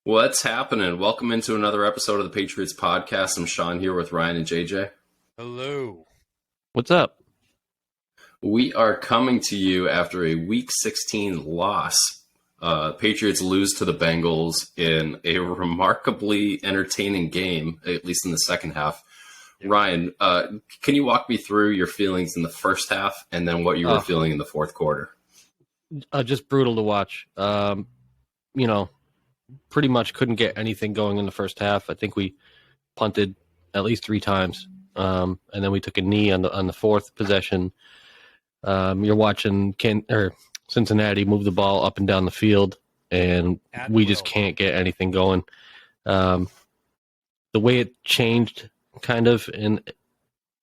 What's happening? Welcome into another episode of the Patriots podcast. I'm Sean here with Ryan and JJ. Hello. What's up? We are coming to you after a Week 16 loss. Patriots lose to the Bengals in a remarkably entertaining game, at least in the second half. Ryan, can you walk me through your feelings in the first half and then what you were feeling in the fourth quarter? Just brutal to watch. Pretty much couldn't get anything going in the first half. I think we punted at least 3 times, and then we took a knee on the fourth possession. You're watching Cincinnati move the ball up and down the field, and we just can't get anything going. The way it changed, kind of in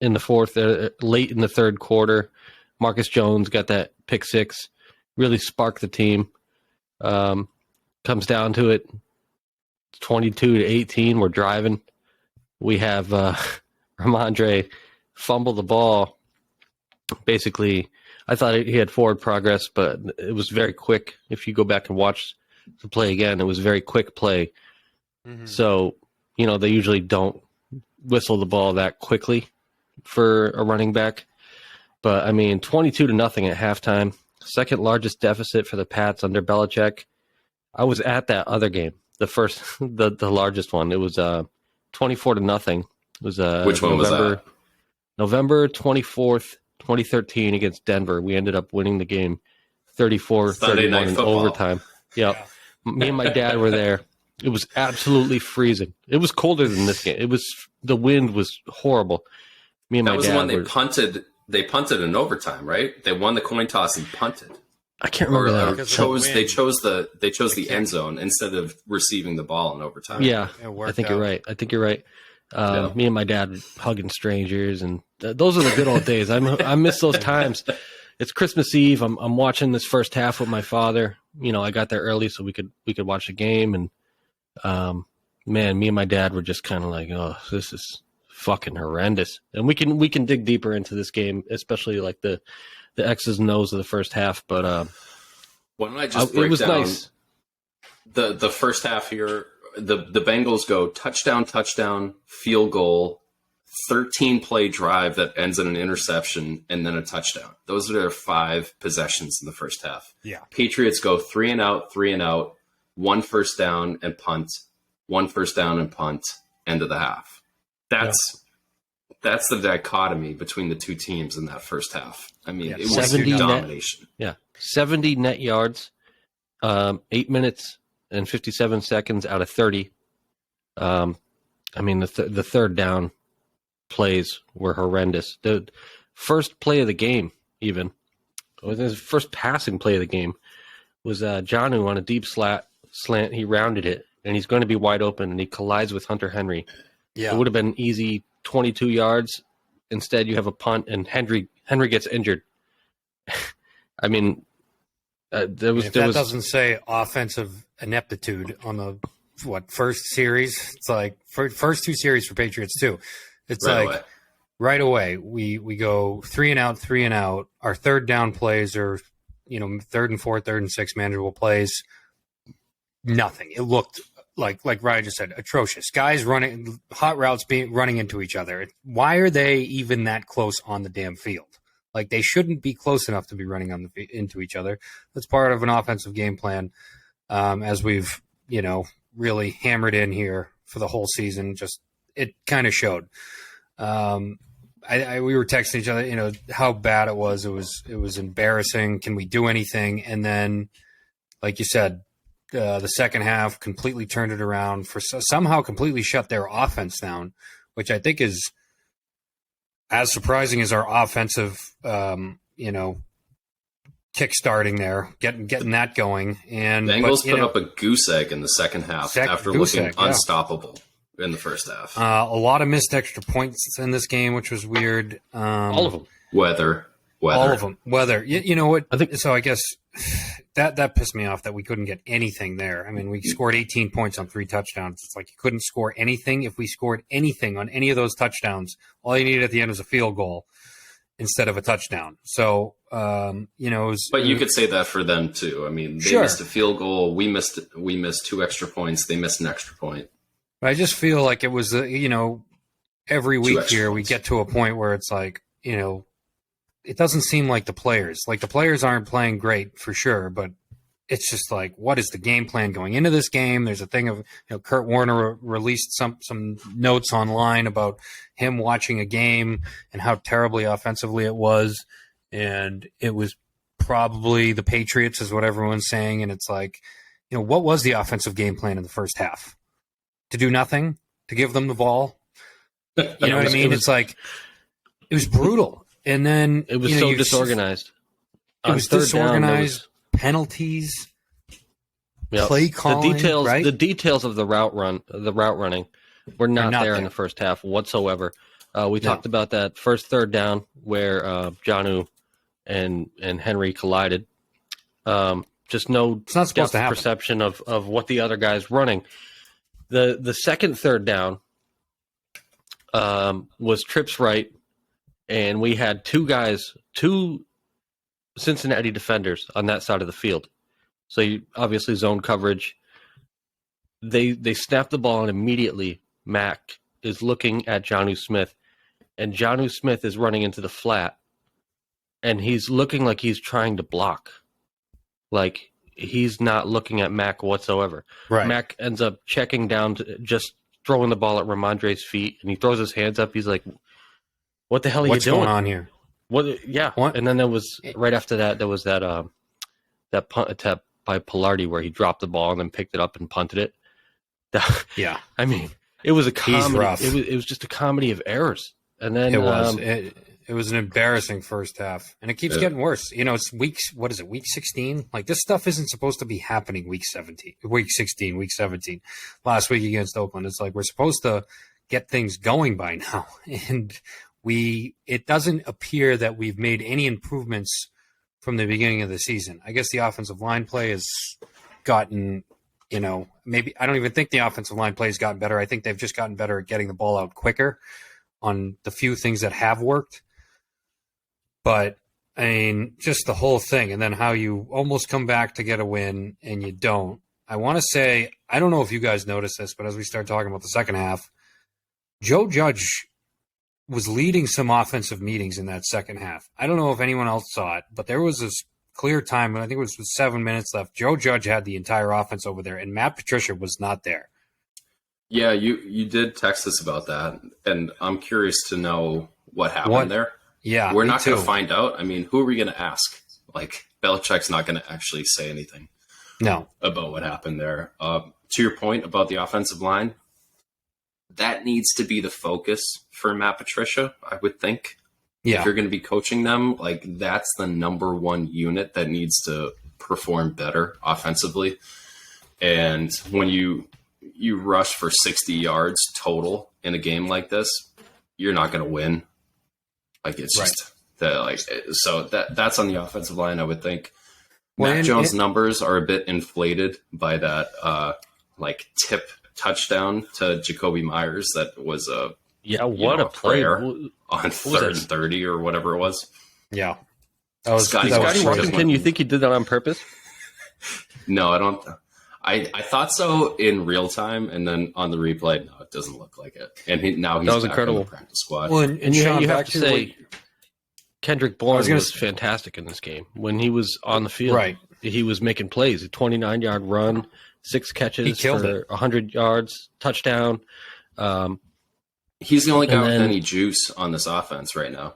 the fourth, late in the third quarter, Marcus Jones got that pick six, really sparked the team. Comes down to it, 22-18. We're driving. We have Ramondre fumble the ball. Basically, I thought he had forward progress, but it was very quick. If you go back and watch the play again, it was a very quick play. Mm-hmm. So, they usually don't whistle the ball that quickly for a running back. But, 22-0 at halftime. Second largest deficit for the Pats under Belichick. I was at that other game, the largest one. It was 24-0. It was Which one was that? November 24th, 2013 against Denver. We ended up winning the game 34-31 in overtime. Yep. Me and my dad were there. It was absolutely freezing. It was colder than this game. The wind was horrible. Me and my dad. That was the one they punted. They punted in overtime, right? They won the coin toss and punted. I can't remember that. They chose the end zone instead of receiving the ball in overtime. Yeah, I think you're right. Me and my dad hugging strangers, and those are the good old days. I miss those times. It's Christmas Eve. I'm watching this first half with my father. I got there early so we could watch the game, and man, me and my dad were just kind of like, oh, this is fucking horrendous. And we can dig deeper into this game, especially like the X's and O's of the first half, but why don't I just break down nice. the first half here? The Bengals go touchdown, field goal, 13-play drive that ends in an interception, and then a touchdown. Those are their 5 possessions in the first half. Yeah. Patriots go 3 and out, 1 first down and punt, 1 first down and punt, end of the half. That's the dichotomy between the two teams in that first half. It was domination. 70 net yards, 8 minutes and 57 seconds out of 30. The third down plays were horrendous. The first play of the game, even, the first passing play of the game, was Jonnu on a deep slant. He rounded it, and he's going to be wide open, and he collides with Hunter Henry. Yeah. It would have been easy 22 yards. Instead, you have a punt, and Henry gets injured. Doesn't say offensive ineptitude on the first series. It's like first 2 series for Patriots too. It's right away we go 3 and out. Our third down plays are third and 4, third and 6 manageable plays. Nothing. It looked like Ryan just said, atrocious. Guys running hot routes running into each other. Why are they even that close on the damn field? Like, they shouldn't be close enough to be running into each other. That's part of an offensive game plan, as we've really hammered in here for the whole season. Just it kind of showed. We were texting each other, how bad it was. It was embarrassing. Can we do anything? And then, like you said, the second half completely turned it around somehow completely shut their offense down, which I think is as surprising as our offensive, kick-starting there, getting that going. And Bengals put up a goose egg in the second half after looking unstoppable in the first half. A lot of missed extra points in this game, which was weird. All of them. Weather. All of them. Weather. You know what? I guess that pissed me off that we couldn't get anything there. We scored 18 points on 3 touchdowns. It's like you couldn't score anything. If we scored anything on any of those touchdowns, all you needed at the end was a field goal. instead of a touchdown. So, it was, but you could say that for them too. I mean, they missed a field goal. We missed 2 extra points. They missed an extra point. I just feel like it was, every week here we get to a point where it's like, it doesn't seem like the players aren't playing great for sure, but it's just like, what is the game plan going into this game? There's a thing of, Kurt Warner released some notes online about him watching a game and how terribly offensively it was. And it was probably the Patriots is what everyone's saying. And it's like, what was the offensive game plan in the first half? To do nothing? To give them the ball? You know what I mean? It's like, it was brutal. And then it was so disorganized. It was disorganized. Penalties, play calling, the details of the route running were not there in the first half whatsoever. We talked about that first third down where Jonnu and Henry collided. Just no depth perception of what the other guy's running. The second third down was trips right, and we had two Cincinnati defenders on that side of the field. So you obviously zone coverage. They snap the ball and immediately Mac is looking at Jonnu Smith, and Jonnu Smith is running into the flat, and he's looking like he's trying to block. Like he's not looking at Mac whatsoever. Right. Mac ends up checking down to just throwing the ball at Ramondre's feet, and he throws his hands up. He's like, "What the hell are you doing? What's going on here?" What? Yeah. What? And then there was right after that. There was that punt attempt by Pilardi where he dropped the ball and then picked it up and punted it. Yeah. I mean, it was a comedy. It was just a comedy of errors. And then it was. It was an embarrassing first half, and it keeps getting worse. It's week 16? Like, this stuff isn't supposed to be happening week 16, week 17. Last week against Oakland, it's like we're supposed to get things going by now, and it doesn't appear that we've made any improvements from the beginning of the season. I guess the offensive line play has gotten, maybe I don't even think the offensive line play has gotten better. I think they've just gotten better at getting the ball out quicker on the few things that have worked. But I mean, just the whole thing, and then how you almost come back to get a win and you don't. I want to say, I don't know if you guys noticed this, but as we start talking about the second half, Joe Judge was leading some offensive meetings in that second half. I don't know if anyone else saw it, but there was this clear time, and I think it was 7 minutes left. Joe Judge had the entire offense over there, and Matt Patricia was not there. Yeah, you did text us about that, and I'm curious to know what happened there. Yeah, we're not going to find out. I mean, who are we going to ask? Like, Belichick's not going to actually say anything about what happened there. To your point about the offensive line, that needs to be the focus for Matt Patricia, I would think. Yeah. If you're going to be coaching them, like, that's the number one unit that needs to perform better offensively. And when you rush for 60 yards total in a game like this, you're not going to win. Like, it's just that, like, so that's on the offensive line, I would think. Mac Jones' numbers are a bit inflated by that, tip touchdown to Jacoby Myers. That was a prayer on 3rd and 30 or whatever it was. Yeah. Scotty Washington, you think he did that on purpose? No, I don't. I thought so in real time, and then on the replay, no, it doesn't look like it. And he's that was back incredible. on the practice squad. Well, and Sean, you have to say, Kendrick Bourne was fantastic in this game. When he was on the field, he was making plays. A 29-yard run, 6 catches for 100 yards, touchdown. He's the only guy with any juice on this offense right now.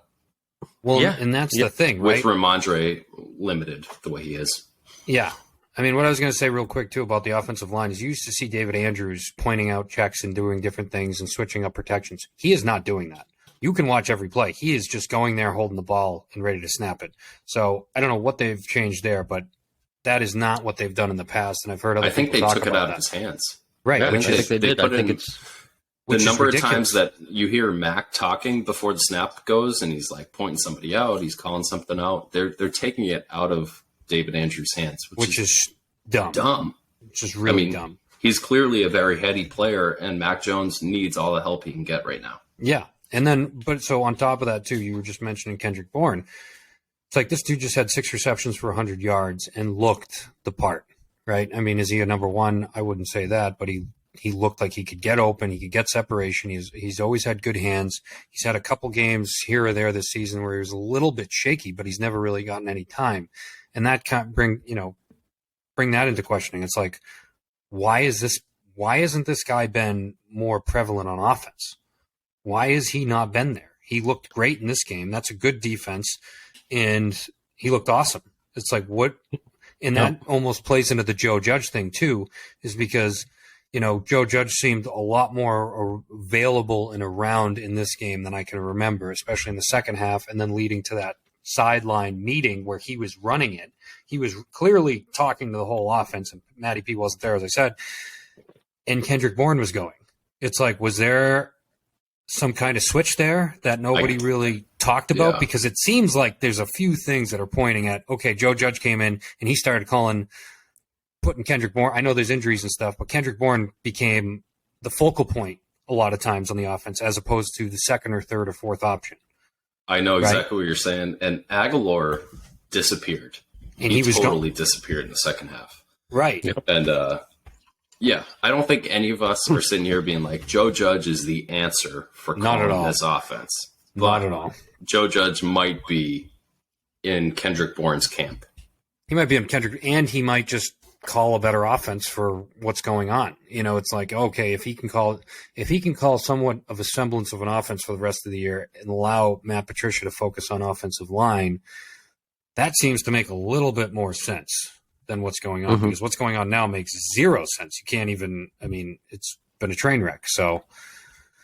Well, and that's the thing, right? With Ramondre limited the way he is. Yeah. I mean, what I was going to say real quick, too, about the offensive line is you used to see David Andrews pointing out checks and doing different things and switching up protections. He is not doing that. You can watch every play. He is just going there, holding the ball, and ready to snap it. So I don't know what they've changed there, but that is not what they've done in the past, and I've heard other people talk about that. I think they took it out of his hands. Right. Yeah, I think they did. I think it's the number of times that you hear Mac talking before the snap goes, and he's like pointing somebody out, he's calling something out. They're taking it out of David Andrews' hands, which is dumb. It's just really dumb. He's clearly a very heady player, and Mac Jones needs all the help he can get right now. Yeah, And then, but so on top of that too, you were just mentioning Kendrick Bourne. It's like this dude just had 6 receptions for 100 yards and looked the part, right? I mean, is he a number one? I wouldn't say that, but he looked like he could get open, he could get separation. He's always had good hands. He's had a couple games here or there this season where he was a little bit shaky, but he's never really gotten any time. And that can't bring that into questioning. It's like, why isn't this guy been more prevalent on offense? Why has he not been there? He looked great in this game. That's a good defense. And he looked awesome. It's like, what? And that almost plays into the Joe Judge thing too, is because, Joe Judge seemed a lot more available and around in this game than I can remember, especially in the second half, and then leading to that sideline meeting where he was running it. He was clearly talking to the whole offense, and Matty P wasn't there, as I said, and Kendrick Bourne was going. It's like, was there some kind of switch there that nobody really talked about? Yeah. Because it seems like there's a few things that are pointing at, okay, Joe Judge came in and he started putting Kendrick Bourne. I know there's injuries and stuff, but Kendrick Bourne became the focal point a lot of times on the offense as opposed to the second or third or fourth option. I know exactly what you're saying. And Aguilar disappeared. And he was totally disappeared in the second half. Right. And, I don't think any of us are sitting here being like, Joe Judge is the answer for calling this offense. Not at all. Joe Judge might be in Kendrick Bourne's camp. He might be in Kendrick, and he might just call a better offense for what's going on. It's like, okay, if he can call somewhat of a semblance of an offense for the rest of the year and allow Matt Patricia to focus on offensive line, that seems to make a little bit more sense than what's going on, because what's going on now makes zero sense. You can't even, it's been a train wreck. So,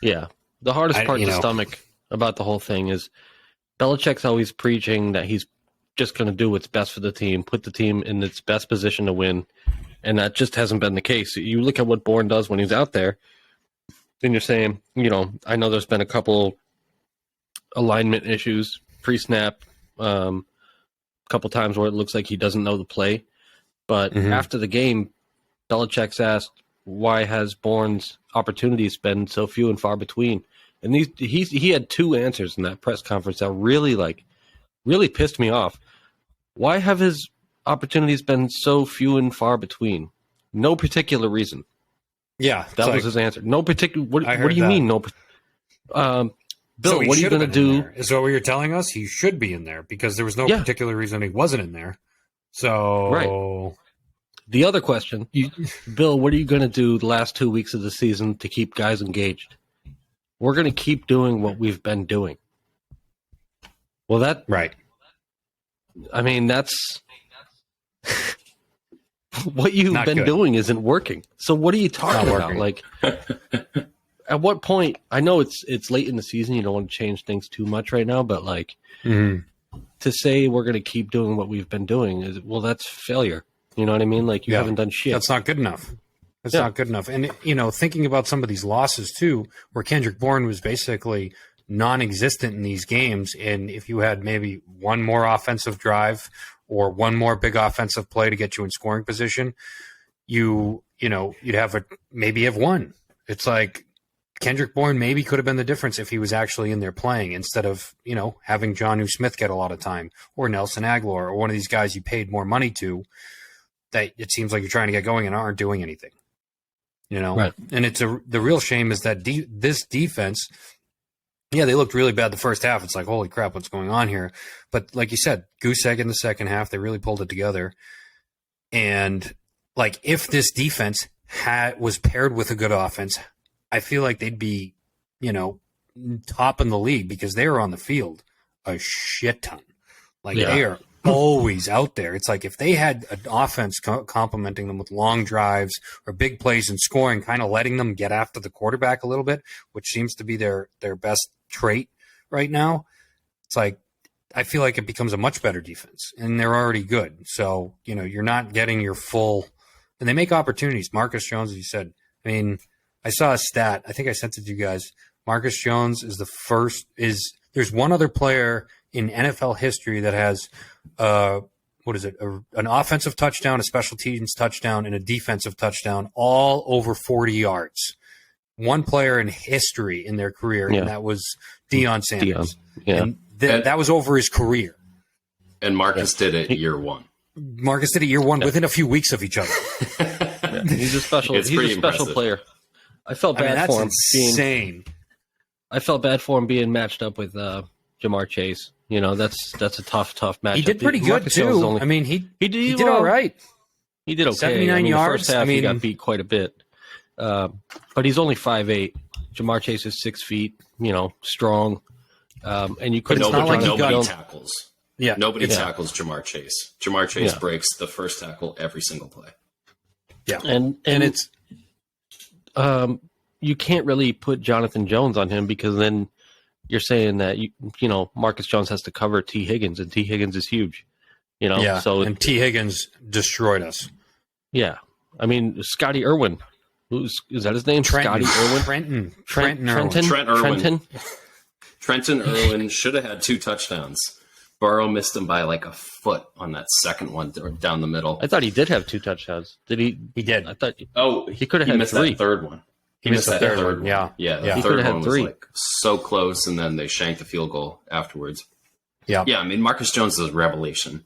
yeah, the hardest part to stomach about the whole thing is Belichick's always preaching that he's just going to do what's best for the team, put the team in its best position to win, and that just hasn't been the case. You look at what Bourne does when he's out there, then you're saying, I know there's been a couple alignment issues, pre-snap, a couple times where it looks like he doesn't know the play. But after the game, Belichick's asked, why has Bourne's opportunities been so few and far between? And he had 2 answers in that press conference that really pissed me off. Why have his opportunities been so few and far between? No particular reason. Yeah. That was his answer. No particular. What do you mean? No. Bill, so what are you going to do? Is that what you're telling us? He should be in there because there was no particular reason he wasn't in there. So. Right. The other question, Bill, what are you going to do the last 2 weeks of the season to keep guys engaged? We're going to keep doing what we've been doing. Well, right. That's what you've been doing isn't working. So what are you talking about? Like, at what point? I know it's late in the season. You don't want to change things too much right now, but to say we're going to keep doing what we've been doing that's failure. You know what I mean? Like you haven't done shit. That's not good enough. That's not good enough. And thinking about some of these losses too, where Kendrick Bourne was basically non-existent in these games, and if you had maybe one more offensive drive or one more big offensive play to get you in scoring position, you'd have won. It's like Kendrick Bourne maybe could have been the difference if he was actually in there playing instead of having Jonnu Smith get a lot of time, or Nelson Aguilar, or one of these guys you paid more money to that it seems like you're trying to get going and aren't doing anything. Right. And the real shame is that this defense. Yeah, they looked really bad the first half. It's like, holy crap, what's going on here? But like you said, goose egg in the second half, they really pulled it together. And if this defense was paired with a good offense, I feel like they'd be, top in the league because they were on the field a shit ton. They are always out there. It's like if they had an offense complementing them with long drives or big plays and scoring, kind of letting them get after the quarterback a little bit, which seems to be their best trait right now. It's like I feel like it becomes a much better defense, and they're already good. So, you're not getting your full – and they make opportunities. Marcus Jones, as you said, I saw a stat. I think I sent it to you guys. Marcus Jones is the first – there's one other player in NFL history that has an offensive touchdown, a special teams touchdown, and a defensive touchdown, all over 40 yards. one player in history in their career, and that was Deion Sanders. And that was over his career. And Marcus did it year one. Marcus did it year one within a few weeks of each other. He's a special player. I felt bad for him. Insane. I felt bad for him being matched up with Jamar Chase. That's a tough matchup. He did pretty good too. He did all right. He did okay. 79 yards. The first half, he got beat quite a bit. But he's only 5'8". Jamar Chase is 6 feet. Strong. And you couldn't. Nobody tackles. Yeah, nobody tackles Jamar Chase. Jamar Chase breaks the first tackle every single play. Yeah, and it's you can't really put Jonathan Jones on him because then you're saying that Marcus Jones has to cover T. Higgins, and T. Higgins is huge. And T. Higgins destroyed us. Yeah, Scotty Irwin. Is that his name? Trenton. Scotty Irwin. Trenton Irwin should have had 2 touchdowns. Burrow missed him by like a foot on that second one down the middle. I thought he did have 2 touchdowns. Did he? He did. I thought. He could have had missed 3. That third one. He missed that third one. Yeah. The third one was like so close, and then they shanked the field goal afterwards. Yeah. Yeah. Marcus Jones is a revelation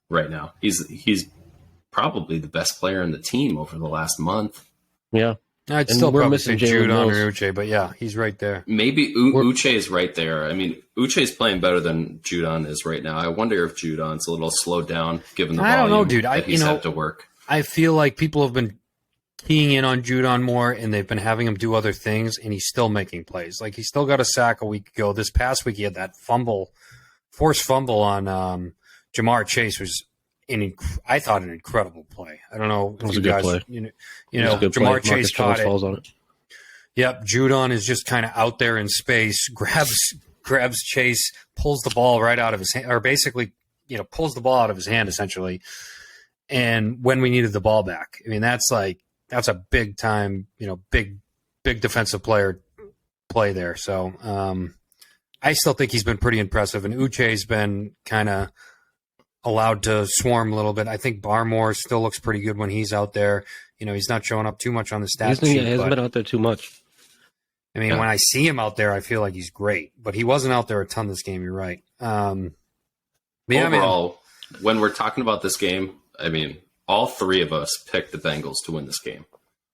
right now. He's probably the best player in the team over the last month. Yeah. I'd still probably say Judon or Uche, but yeah, he's right there. Maybe Uche is right there. Uche's playing better than Judon is right now. I wonder if Judon's a little slowed down given the volume. I don't know, dude. He's had to work. I feel like people have been keying in on Judon more, and they've been having him do other things, and he's still making plays. Like, he still got a sack a week ago. This past week, he had that forced fumble on Jamar Chase, was I thought an incredible play. I don't know if you guys, play. Jamar Chase caught it. Falls on it. Yep, Judon is just kind of out there in space, grabs Chase, pulls the ball right out of his hand, or basically, pulls the ball out of his hand essentially. And when we needed the ball back, that's a big time, big defensive player play there. So I still think he's been pretty impressive, and Uche's been kind of allowed to swarm a little bit. I think Barmore still looks pretty good when he's out there. He's not showing up too much on the stat sheet. He hasn't been out there too much. When I see him out there, I feel like he's great. But he wasn't out there a ton this game, you're right. Overall, when we're talking about this game, all 3 of us picked the Bengals to win this game.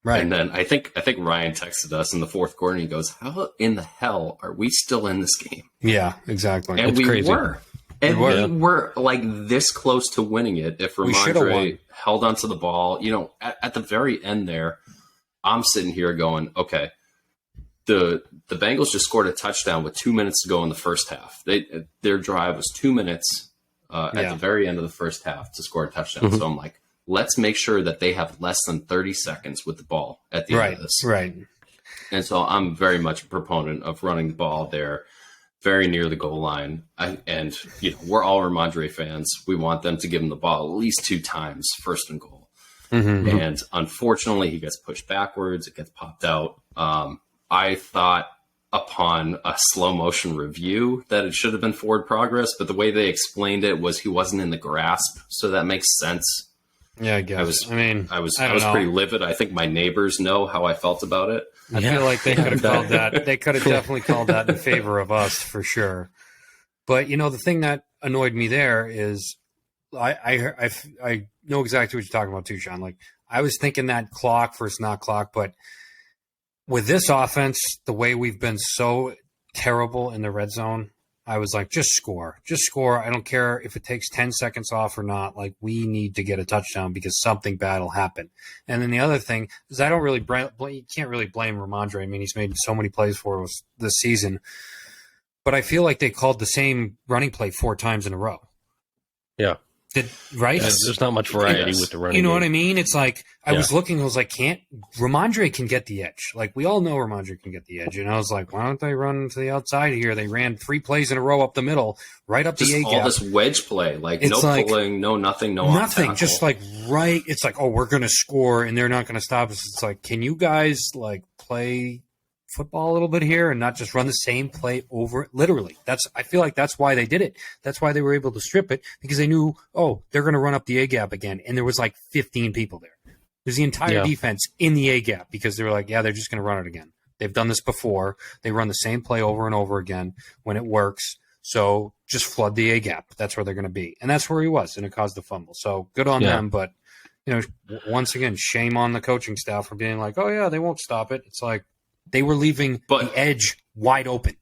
Right. And then I think Ryan texted us in the fourth quarter, and he goes, "How in the hell are we still in this game?" Yeah, exactly. And it's crazy. Were. And we were like this close to winning it if Ramondre held onto the ball. At the very end there, I'm sitting here going, okay, the Bengals just scored a touchdown with 2 minutes to go in the first half. Their drive was 2 minutes at the very end of the first half to score a touchdown. Mm-hmm. So I'm like, let's make sure that they have less than 30 seconds with the ball at the end of this. Right. And so I'm very much a proponent of running the ball there, very near the goal line. We're all Ramondre fans. We want them to give him the ball at least 2 times, first and goal. Mm-hmm. And unfortunately, he gets pushed backwards. It gets popped out. I thought upon a slow motion review that it should have been forward progress, but the way they explained it was he wasn't in the grasp. So that makes sense. Yeah, I guess. I was pretty livid. I think my neighbors know how I felt about it. I feel like they could have called that. They could have definitely called that in favor of us for sure. But the thing that annoyed me there is, I know exactly what you're talking about too, Sean. Like, I was thinking that clock versus not clock, but with this offense, the way we've been so terrible in the red zone, I was like, just score. I don't care if it takes 10 seconds off or not. Like, we need to get a touchdown because something bad will happen. And then the other thing is, I don't really you can't really blame Ramondre. He's made so many plays for us this season. But I feel like they called the same running play 4 times in a row. Yeah. Right? There's not much variety with the running. You know what I mean? It's like, I was looking, I was like, Ramondre can get the edge. Like, we all know Ramondre can get the edge. And I was like, why don't they run to the outside here? They ran 3 plays in a row up the middle, right up the A gap. All this wedge play, like no pulling, no nothing, no nothing. Just like right. It's like, oh, we're going to score and they're not going to stop us. It's like, can you guys like play football a little bit here and not just run the same play over? Literally, I feel like that's why they did it. That's why they were able to strip it, because they knew, oh, they're going to run up the A gap again, and there was like 15 people there. There's the entire defense in the A gap because they were like, yeah, they're just going to run it again. They've done this before. They run the same play over and over again when it works. So just flood the A gap. That's where they're going to be. And that's where he was, and it caused the fumble. So good on them. But, once again, shame on the coaching staff for being like, oh, yeah, they won't stop it. It's like they were leaving the edge wide open.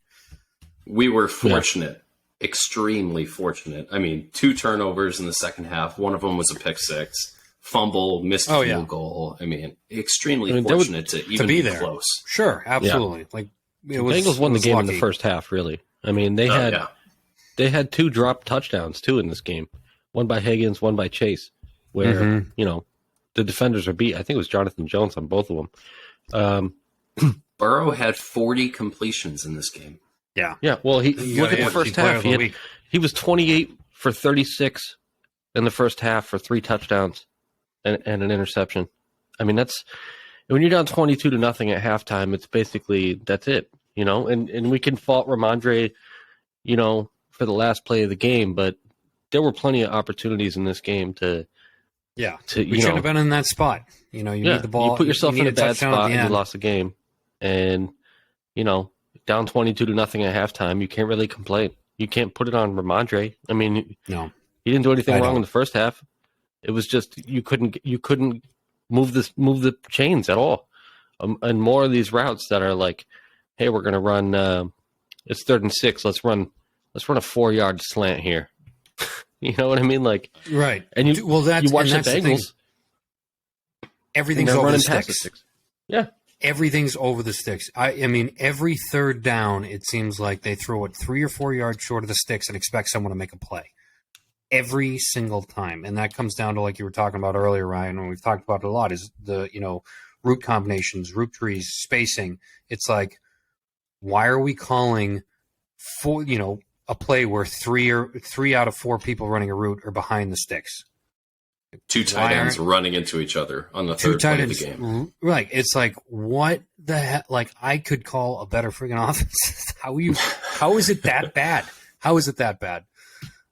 We were fortunate, extremely fortunate. I mean, 2 turnovers in the second half. One of them was a pick six. Fumble, missed field goal. I mean, extremely fortunate to even be there. Close. Sure, absolutely. Like the Bengals won the game lucky. In the first half. Really, I mean, they had 2 drop touchdowns too in this game. One by Higgins, one by Chase, where the defenders are beat. I think it was Jonathan Jones on both of them. Burrow had 40 completions in this game. Yeah. Well, look at the first half. He was 28 for 36 in the first half for 3 touchdowns. And an interception. I mean, that's when you're down 22-0 at halftime. It's basically that's it, And we can fault Ramondre, for the last play of the game, but there were plenty of opportunities in this game to. We shouldn't have been in that spot. You need the ball. You put yourself in a bad spot and you lost the game, and down 22-0 at halftime. You can't really complain. You can't put it on Ramondre. I mean, no, he didn't do anything wrong in the first half. It was just you couldn't move the chains at all, and more of these routes that are like, hey, we're gonna run. It's 3rd and 6. Let's run a 4-yard slant here. You know what I mean? Like right. And you watch the Bengals. Everything's over the sticks. Yeah, everything's over the sticks. I mean, every 3rd down, it seems like they throw it 3 or 4 yards short of the sticks and expect someone to make a play. Every single time. And that comes down to, like you were talking about earlier, Ryan, and we've talked about it a lot, is the, route combinations, route trees, spacing. It's like, why are we calling for, a play where 3 out of 4 people running a route are behind the sticks? 2 tight ends running into each other on the 3rd play of the game. Right. It's like, what the heck? Like, I could call a better freaking offense. How is it that bad? How is it that bad?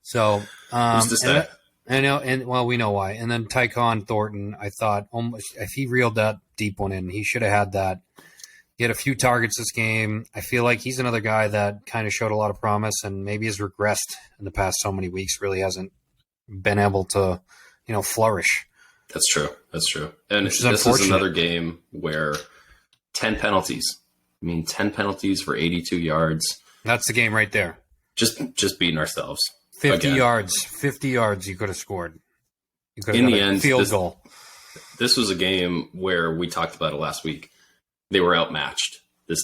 So, who's the stat? I know, and we know why. And then Tyquan Thornton, I thought almost if he reeled that deep one in, he should have had that. He had a few targets this game. I feel like he's another guy that kind of showed a lot of promise and maybe has regressed in the past so many weeks. Really hasn't been able to, flourish. That's true. And this is another game where 10 penalties. I mean, 10 penalties for 82 yards. That's the game right there. Just beating ourselves. 50 yards you could have scored. You could have in the end, field goal. This was a game where we talked about it last week. They were outmatched. The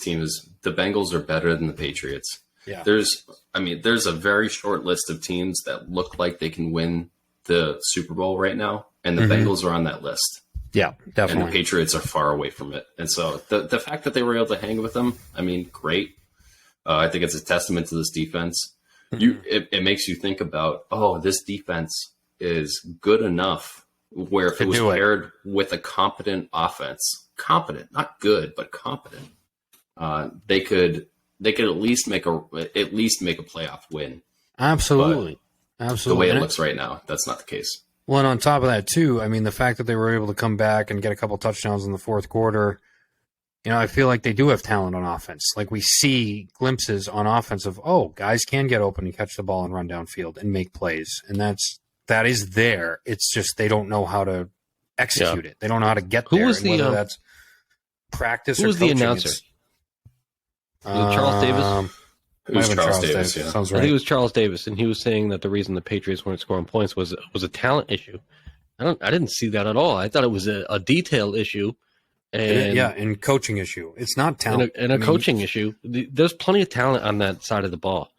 Bengals are better than the Patriots. Yeah. There's a very short list of teams that look like they can win the Super Bowl right now, and the Bengals are on that list. Yeah, definitely. And the Patriots are far away from it. And so the fact that they were able to hang with them, I mean, great. I think it's a testament to this defense. It makes you think about, this defense is good enough where if it was paired with a competent offense, not good, but competent, they could at least make a playoff win. Absolutely. But the way it looks right now, that's not the case. Well, and on top of that too, I mean, the fact that they were able to come back and get a couple touchdowns in the 4th quarter, I feel like they do have talent on offense. Like we see glimpses on offense of, guys can get open and catch the ball and run downfield and make plays. And that is there. It's just they don't know how to execute it. They don't know how to get there. Whether that's practice or coaching. Who was the announcer? Was it Charles Davis? It was Charles Davis, yeah. Sounds right. I think it was Charles Davis, and he was saying that the reason the Patriots weren't scoring points was a talent issue. I didn't see that at all. I thought it was a detail issue. And coaching issue. It's not talent. And a coaching issue. There's plenty of talent on that side of the ball.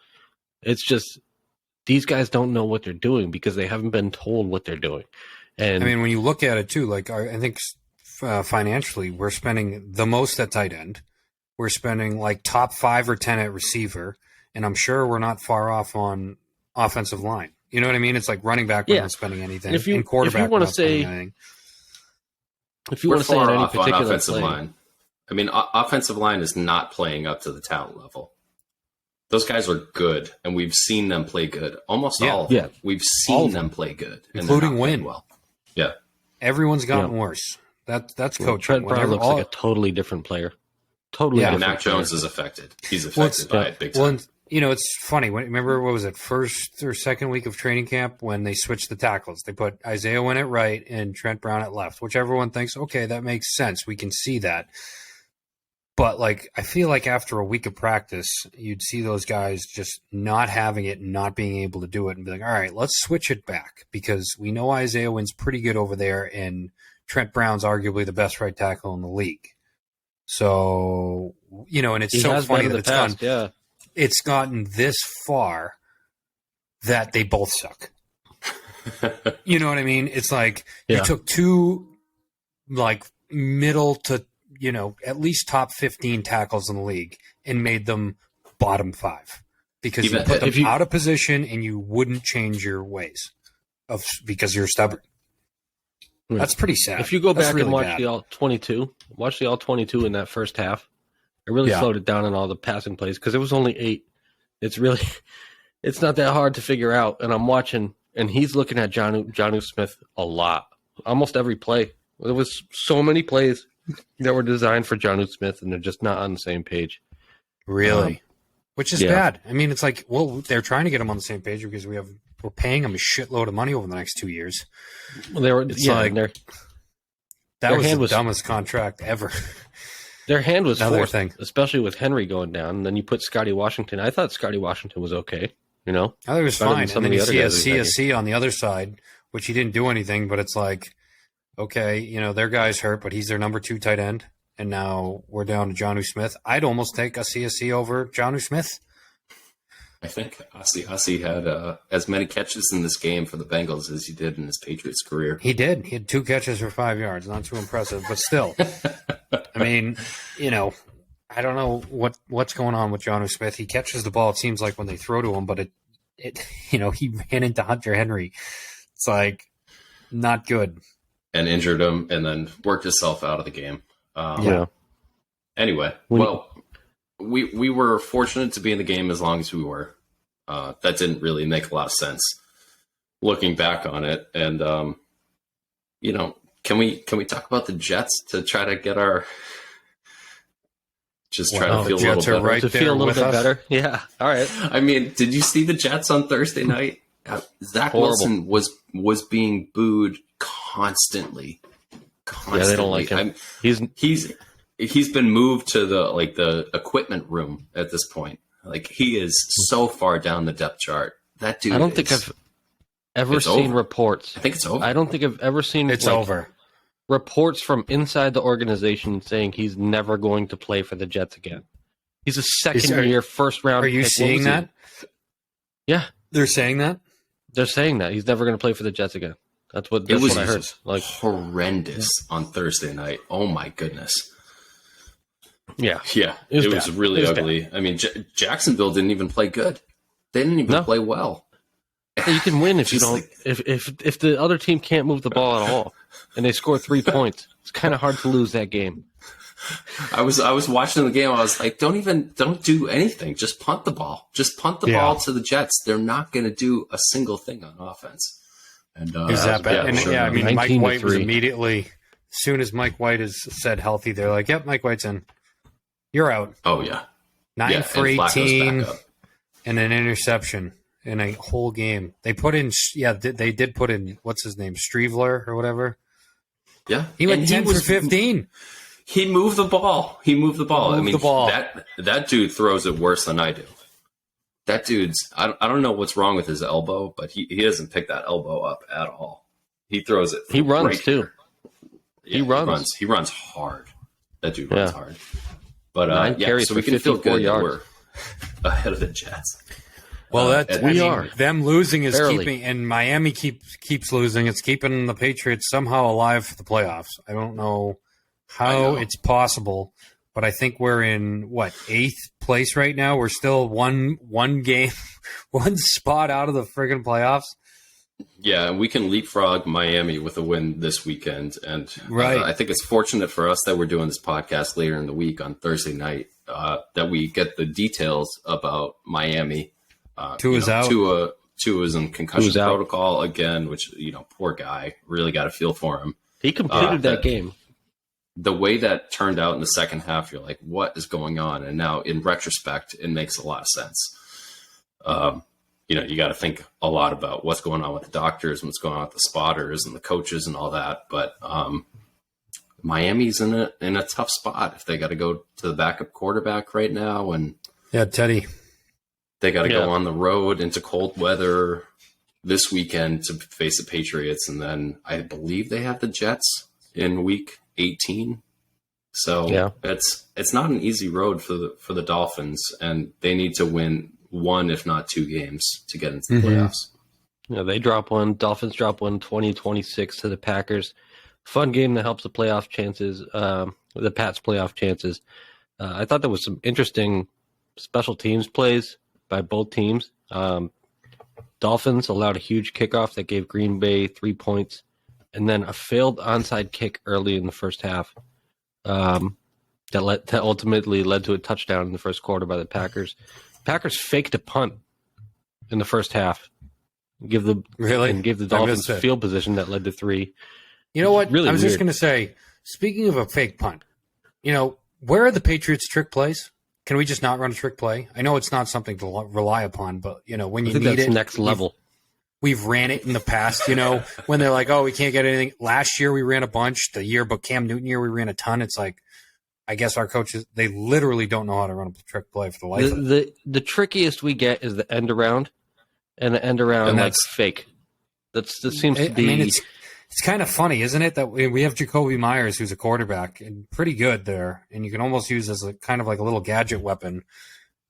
It's just these guys don't know what they're doing because they haven't been told what they're doing. And when you look at it too, like I think financially, we're spending the most at tight end. We're spending like top 5 or 10 at receiver, and I'm sure we're not far off on offensive line. You know what I mean? It's like running back, we're not spending anything. And quarterback, we're not spending anything. If you want to say any particular offensive line, I mean, offensive line is not playing up to the talent level. Those guys are good, and we've seen them play good. Almost all of them. We've seen them play good, including win well. Yeah, everyone's gotten worse. That's coaching. Trent Brown looks like a totally different player. Totally. Yeah, Mac Jones is affected. He's affected by it big time. Well, you know, it's funny. Remember, what was it, first or second week of training camp when they switched the tackles? They put Isaiah Wynn at right and Trent Brown at left, which everyone thinks, okay, that makes sense. We can see that. But, like, I feel like after a week of practice, you'd see those guys just not having it and not being able to do it and be like, all right, let's switch it back because we know Isaiah Wynn's pretty good over there and Trent Brown's arguably the best right tackle in the league. So, you know, and it's so funny that it's gotten this far that they both suck. You know what I mean? It's like you took two, like, middle to, you know, at least top 15 tackles in the league and made them bottom 5 because you put them out of position and you wouldn't change your ways because you're stubborn. Yeah. That's pretty sad. If you go back and watch the all-22, watch the all-22 in that first half, it really slowed it down in all the passing plays because it was only 8. It's not that hard to figure out. And I'm watching, and he's looking at Jonnu Smith a lot, almost every play. There was so many plays that were designed for Jonnu Smith, and they're just not on the same page. Really? Which is bad. I mean, it's like, well, they're trying to get them on the same page because we're paying them a shitload of money over the next 2 years. Well, that was the dumbest contract ever. Their hand was forced, especially with Henry going down. And then you put Scotty Washington. I thought Scotty Washington was okay. You know, I thought it was fine. And then you see a CSC on the other side, which he didn't do anything, but it's like, okay, you know, their guy's hurt, but he's their number 2 tight end. And now we're down to Jonnu Smith. I'd almost take a CSC over Jonnu Smith. I think Ossie had as many catches in this game for the Bengals as he did in his Patriots career. He did. He had 2 catches for 5 yards. Not too impressive, but still. I mean, you know, I don't know what's going on with Jonnu Smith. He catches the ball, it seems like, when they throw to him, but it you know, he ran into Hunter Henry. It's like not good. And injured him and then worked himself out of the game. Anyway, we were fortunate to be in the game as long as we were. That didn't really make a lot of sense looking back on it. And, you know, can we talk about the Jets to try to get our to feel a little better? Right, to feel a little bit better. Yeah. All right. I mean, did you see the Jets on Thursday night? Zach Wilson was being booed constantly. Yeah, they don't like him. He's been moved to the equipment room at this point. Like, he is so far down the depth chart. That dude. I don't think I've ever seen reports. I think it's over. I don't think I've ever seen it's over. Reports from inside the organization saying he's never going to play for the Jets again. He's a second-year, first-round. Are you seeing that? Yeah, they're saying that. They're saying that he's never going to play for the Jets again. That's what I heard. Like, horrendous on Thursday night. Oh my goodness. Yeah, it was really ugly. Bad. I mean, Jacksonville didn't even play good. They didn't even play well. You can win if you don't. If the other team can't move the ball at all, and they score 3 points, it's kind of hard to lose that game. I was watching the game. I was like, don't do anything. Just punt the ball. Just punt the ball to the Jets. They're not going to do a single thing on offense. And is that bad? I mean, Mike White was immediately, as soon as Mike White is said healthy, they're like, "Yep, Mike White's in. You're out." Oh yeah, 9 for 18 and an interception in a whole game. They put in, they did put in, what's his name, Streveler or whatever. Yeah, he went 10 for 15. He moved the ball. That dude throws it worse than I do. That dude's, I don't know what's wrong with his elbow, but he doesn't pick that elbow up at all. He throws it. He runs too. Yeah, he runs hard. That dude runs hard. But so we can feel good that we're ahead of the Jets. Well, them losing is keeping, and Miami keeps losing. It's keeping the Patriots somehow alive for the playoffs. I don't know how it's possible, but I think we're in 8th place right now. We're still one game, one spot out of the friggin' playoffs. Yeah, and we can leapfrog Miami with a win this weekend. And I think it's fortunate for us that we're doing this podcast later in the week on Thursday night, that we get the details about Miami. Tua's out. Tua's in concussion protocol again, which, poor guy. Really got to feel for him. He completed that game. the way that turned out in the second half, you're like, what is going on? And now in retrospect, it makes a lot of sense. You got to think a lot about what's going on with the doctors and what's going on with the spotters and the coaches and all that. But Miami's in a tough spot if they got to go to the backup quarterback right now. And Teddy. They got to go on the road into cold weather this weekend to face the Patriots. And then I believe they have the Jets in week 18. So it's not an easy road for the Dolphins, and they need to win one, if not two games to get into the playoffs. They drop one. Dolphins drop one 20-26 to the Packers. Fun game that helps the playoff chances, the Pats' playoff chances. I thought there was some interesting special teams plays by both teams. Dolphins allowed a huge kickoff that gave Green Bay 3 points, and then a failed onside kick early in the first half that ultimately led to a touchdown in the first quarter by the Packers. Packers faked a punt in the first half, give the Dolphins field position that led to 3. You know what? Really I was weird. just going to say, speaking of a fake punt, where are the Patriots' trick plays? Can we just not run a trick play? I know it's not something to rely upon, but when you need it, next level. We've ran it in the past. When they're like, "Oh, we can't get anything." Last year we ran a bunch. The year, but Cam Newton year we ran a ton. It's like, I guess our coaches, they literally don't know how to run a trick play for the life of it. The trickiest we get is the end around, and the end around like fake. That seems to be. I mean, it's kind of funny, isn't it, that we have Jacoby Myers, who's a quarterback and pretty good there, and you can almost use as a kind of like a little gadget weapon.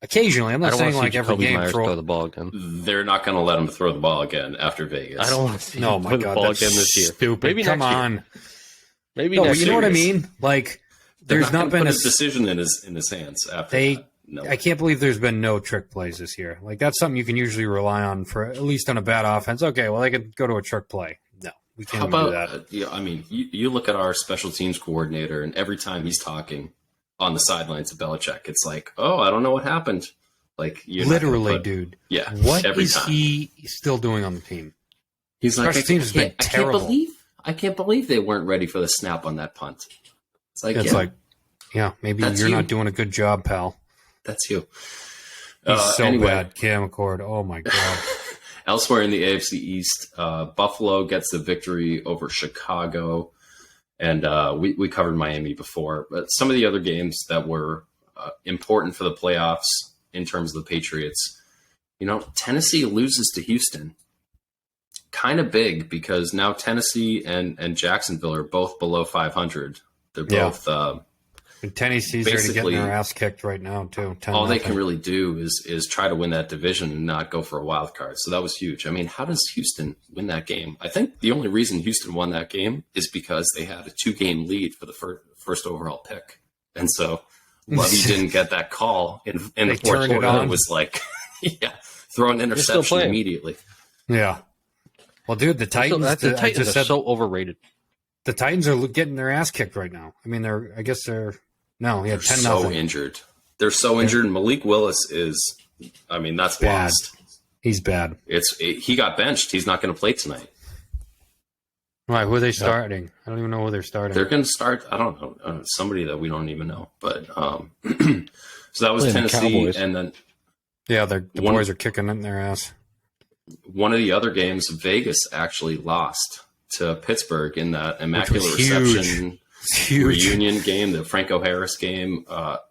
Occasionally, I'm not saying like every game Myers throw the ball again. They're not going to let him throw the ball again after Vegas. I don't want to see him throw the ball again this year. Stupid. Maybe Come next on. Year. Maybe no, next you know what I mean? Like, there's not been a decision in his hands after that. No. I can't believe there's been no trick plays this year. Like, that's something you can usually rely on for at least on a bad offense. Okay, well, they could go to a trick play. No, we can't do that. You look at our special teams coordinator, and every time he's talking on the sidelines of Belichick, it's like, oh, I don't know what happened. Like, literally, dude. Yeah. What is he still doing on the team? He's like, special teams has been terrible. I can't believe they weren't ready for the snap on that punt. It's like, maybe you're not doing a good job, pal. That's you. He's bad. Cam McCord. Oh my god. Elsewhere in the AFC East, Buffalo gets the victory over Chicago, and we covered Miami before. But some of the other games that were important for the playoffs in terms of the Patriots, Tennessee loses to Houston. Kind of big because now Tennessee and Jacksonville are both below 500. They're both. And Tennessee's already getting their ass kicked right now too. All they can really do is try to win that division and not go for a wild card. So that was huge. I mean, how does Houston win that game? I think the only reason Houston won that game is because they had a 2-game lead for the first overall pick, and so Lovey didn't get that call in the fourth quarter. It was like, throw an interception immediately. Yeah. Well, dude, the Titans. The Titans are so overrated. The Titans are getting their ass kicked right now. I mean, they're 10-0. So injured. They're so injured. And Malik Willis is, that's bad. lost. He's bad. He got benched. He's not going to play tonight. Right. Who are they starting? I don't even know who they're starting. They're going to start, I don't know, somebody that we don't even know. But so that was Tennessee. And then. Yeah, the boys are kicking in their ass. One of the other games, Vegas actually lost to Pittsburgh in that Immaculate Reception reunion game, the Franco Harris game,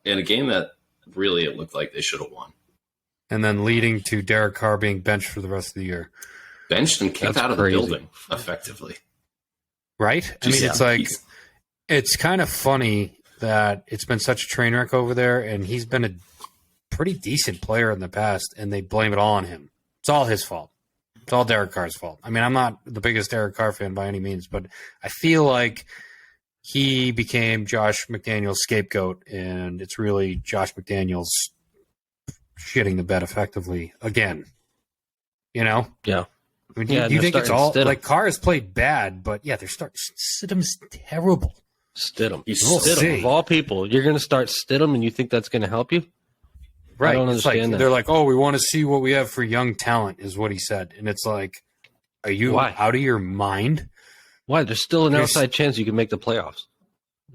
in a game that really it looked like they should have won. And then leading to Derek Carr being benched for the rest of the year. Benched and kicked out of the building, effectively. Right? It's kind of funny that it's been such a train wreck over there, and he's been a pretty decent player in the past, and they blame it all on him. It's all his fault. It's all Derek Carr's fault. I mean, I'm not the biggest Derek Carr fan by any means, but I feel like he became Josh McDaniels' scapegoat, and it's really Josh McDaniels shitting the bed effectively again. Yeah. I mean, do you think it's all like Carr has played bad, but they're starting. Stidham's terrible. Stidham. Stidham of all people, you're going to start Stidham, and you think that's going to help you? Right. I don't understand that. They're like, oh, we want to see what we have for young talent, is what he said. And it's like, are you out of your mind? Why? There's still an outside chance you can make the playoffs.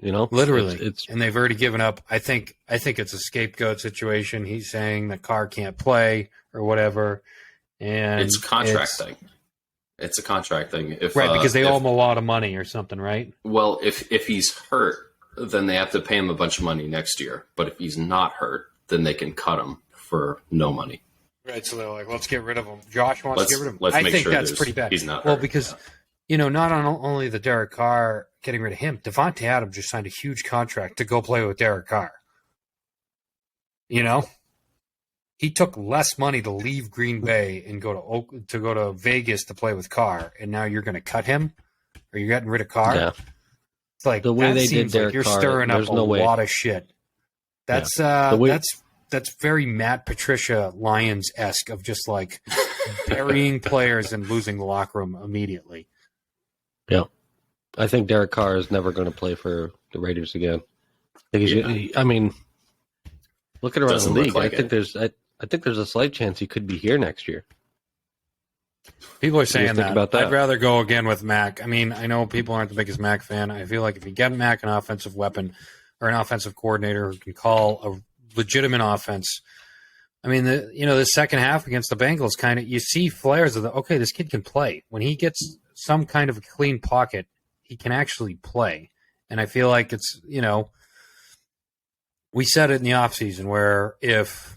Literally. And they've already given up. I think it's a scapegoat situation. He's saying that Carr can't play or whatever. And it's a contract thing. It's a contract thing. Because they owe him a lot of money or something, right? Well, if he's hurt, then they have to pay him a bunch of money next year. But if he's not hurt, then they can cut him for no money. Right, so they're like, let's get rid of him. Josh wants to get rid of him. I think that's pretty bad. He's not hurt. Well, because, not only the Derek Carr getting rid of him, Devontae Adams just signed a huge contract to go play with Derek Carr. He took less money to leave Green Bay and go to Vegas to play with Carr, and now you're going to cut him? Or you're getting rid of Carr? Yeah. It's like the way that they seems did like you're Carr, stirring up no way. lot of shit. That's that's very Matt Patricia Lions-esque of just like burying players and losing the locker room immediately. Yeah. I think Derek Carr is never going to play for the Raiders again. I mean, looking around the league, I think there's a slight chance he could be here next year. People are saying that. I'd rather go again with Mac. I mean, I know people aren't the biggest Mac fan. I feel like if you get Mac an offensive weapon or an offensive coordinator who can call a legitimate offense, I mean, the second half against the Bengals, kind of you see flares of this kid can play. When he gets some kind of a clean pocket, he can actually play. And I feel like it's, we said it in the offseason where if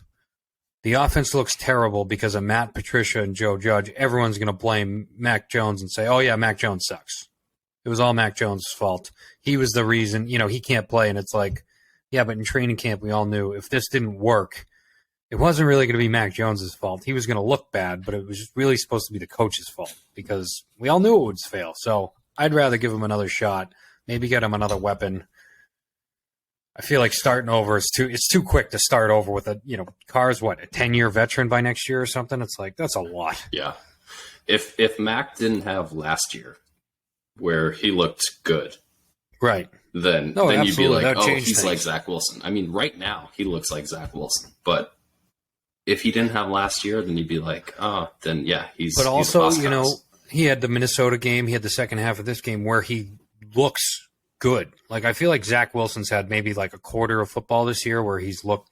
the offense looks terrible because of Matt Patricia and Joe Judge, everyone's going to blame Mac Jones and say, oh, yeah, Mac Jones sucks. It was all Mac Jones' fault. He was the reason, he can't play. And it's like, yeah, but in training camp, we all knew if this didn't work, it wasn't really going to be Mac Jones' fault. He was going to look bad, but it was just really supposed to be the coach's fault because we all knew it would fail. So I'd rather give him another shot, maybe get him another weapon. I feel like starting over it's too quick to start over with Carr's a 10-year veteran by next year or something. It's like, that's a lot. Yeah. If Mac didn't have last year where he looked good, right, then you'd be like, he's like Zach Wilson. I mean, right now he looks like Zach Wilson, but if he didn't have last year, then you'd be like, then yeah, he's. But also, he had the Minnesota game, he had the second half of this game where he looks good. Like I feel like Zach Wilson's had maybe like a quarter of football this year where he's looked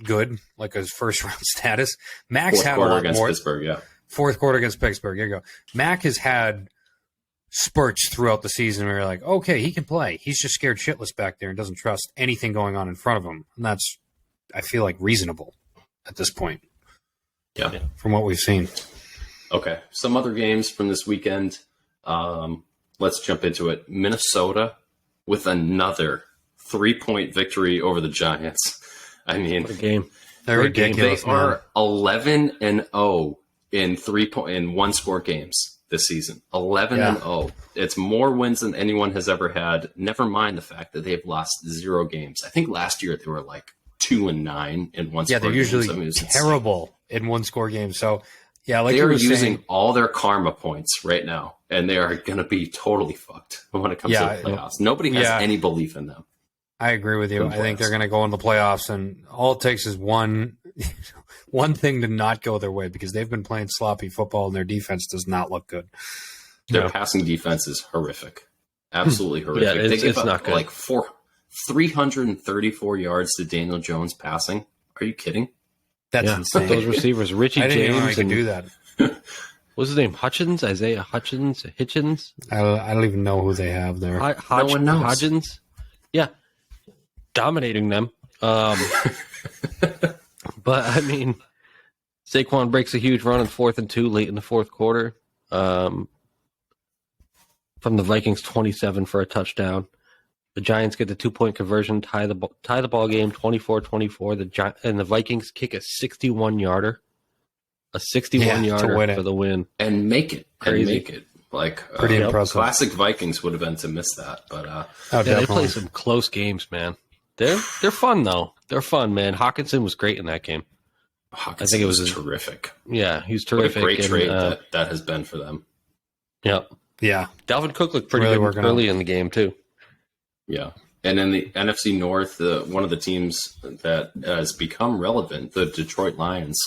good, like his first round status. Mac's had a lot against more. Pittsburgh, yeah. Fourth quarter against Pittsburgh. There you go. Mac has had spurts throughout the season where you're like, okay, he can play. He's just scared shitless back there and doesn't trust anything going on in front of him. And that's, I feel like, reasonable at this point. Yeah. From what we've seen. Okay. Some other games from this weekend. Let's jump into it. Minnesota with another 3-point victory over the Giants. I mean, what a game. They're ridiculous. They are 11-0 in one-score games this season. 11-0. It's more wins than anyone has ever had. Never mind the fact that they've lost 0 games. I think last year they were like 2-9 in one-score games. Yeah, they're usually terrible in one-score games. So, yeah, like they are using all their karma points right now, and they are going to be totally fucked when it comes to the playoffs. Nobody has any belief in them. I agree with you. I think they're going to go in the playoffs, and all it takes is one thing to not go their way because they've been playing sloppy football, and their defense does not look good. Their passing defense is horrific. Absolutely horrific. Yeah, they give up not good. Like 334 yards to Daniel Jones passing. Are you kidding? That's insane. Those receivers, Richie James, James, even know I could do that. What's his name? Isaiah Hitchens. I don't even know who they have there. No one knows. Hodgins. Yeah, dominating them. But I mean, Saquon breaks a huge run on 4th and 2 late in the fourth quarter. From the Vikings 27 for a touchdown. The Giants get the 2-point conversion, tie the ball game 24-24. And the Vikings kick a 61-yarder. A 61-yarder for the win. And make it. Crazy. And make it. Like, pretty impressive. Classic Vikings would have been to miss that. But they play some close games, man. They're fun, though. They're fun, man. Hawkinson was great in that game. I think it was terrific. Yeah, he's terrific. What a great trade that has been for them. Yeah. Yeah. Dalvin Cook looked pretty good early in the game, too. Yeah. And in the NFC North, one of the teams that has become relevant, the Detroit Lions,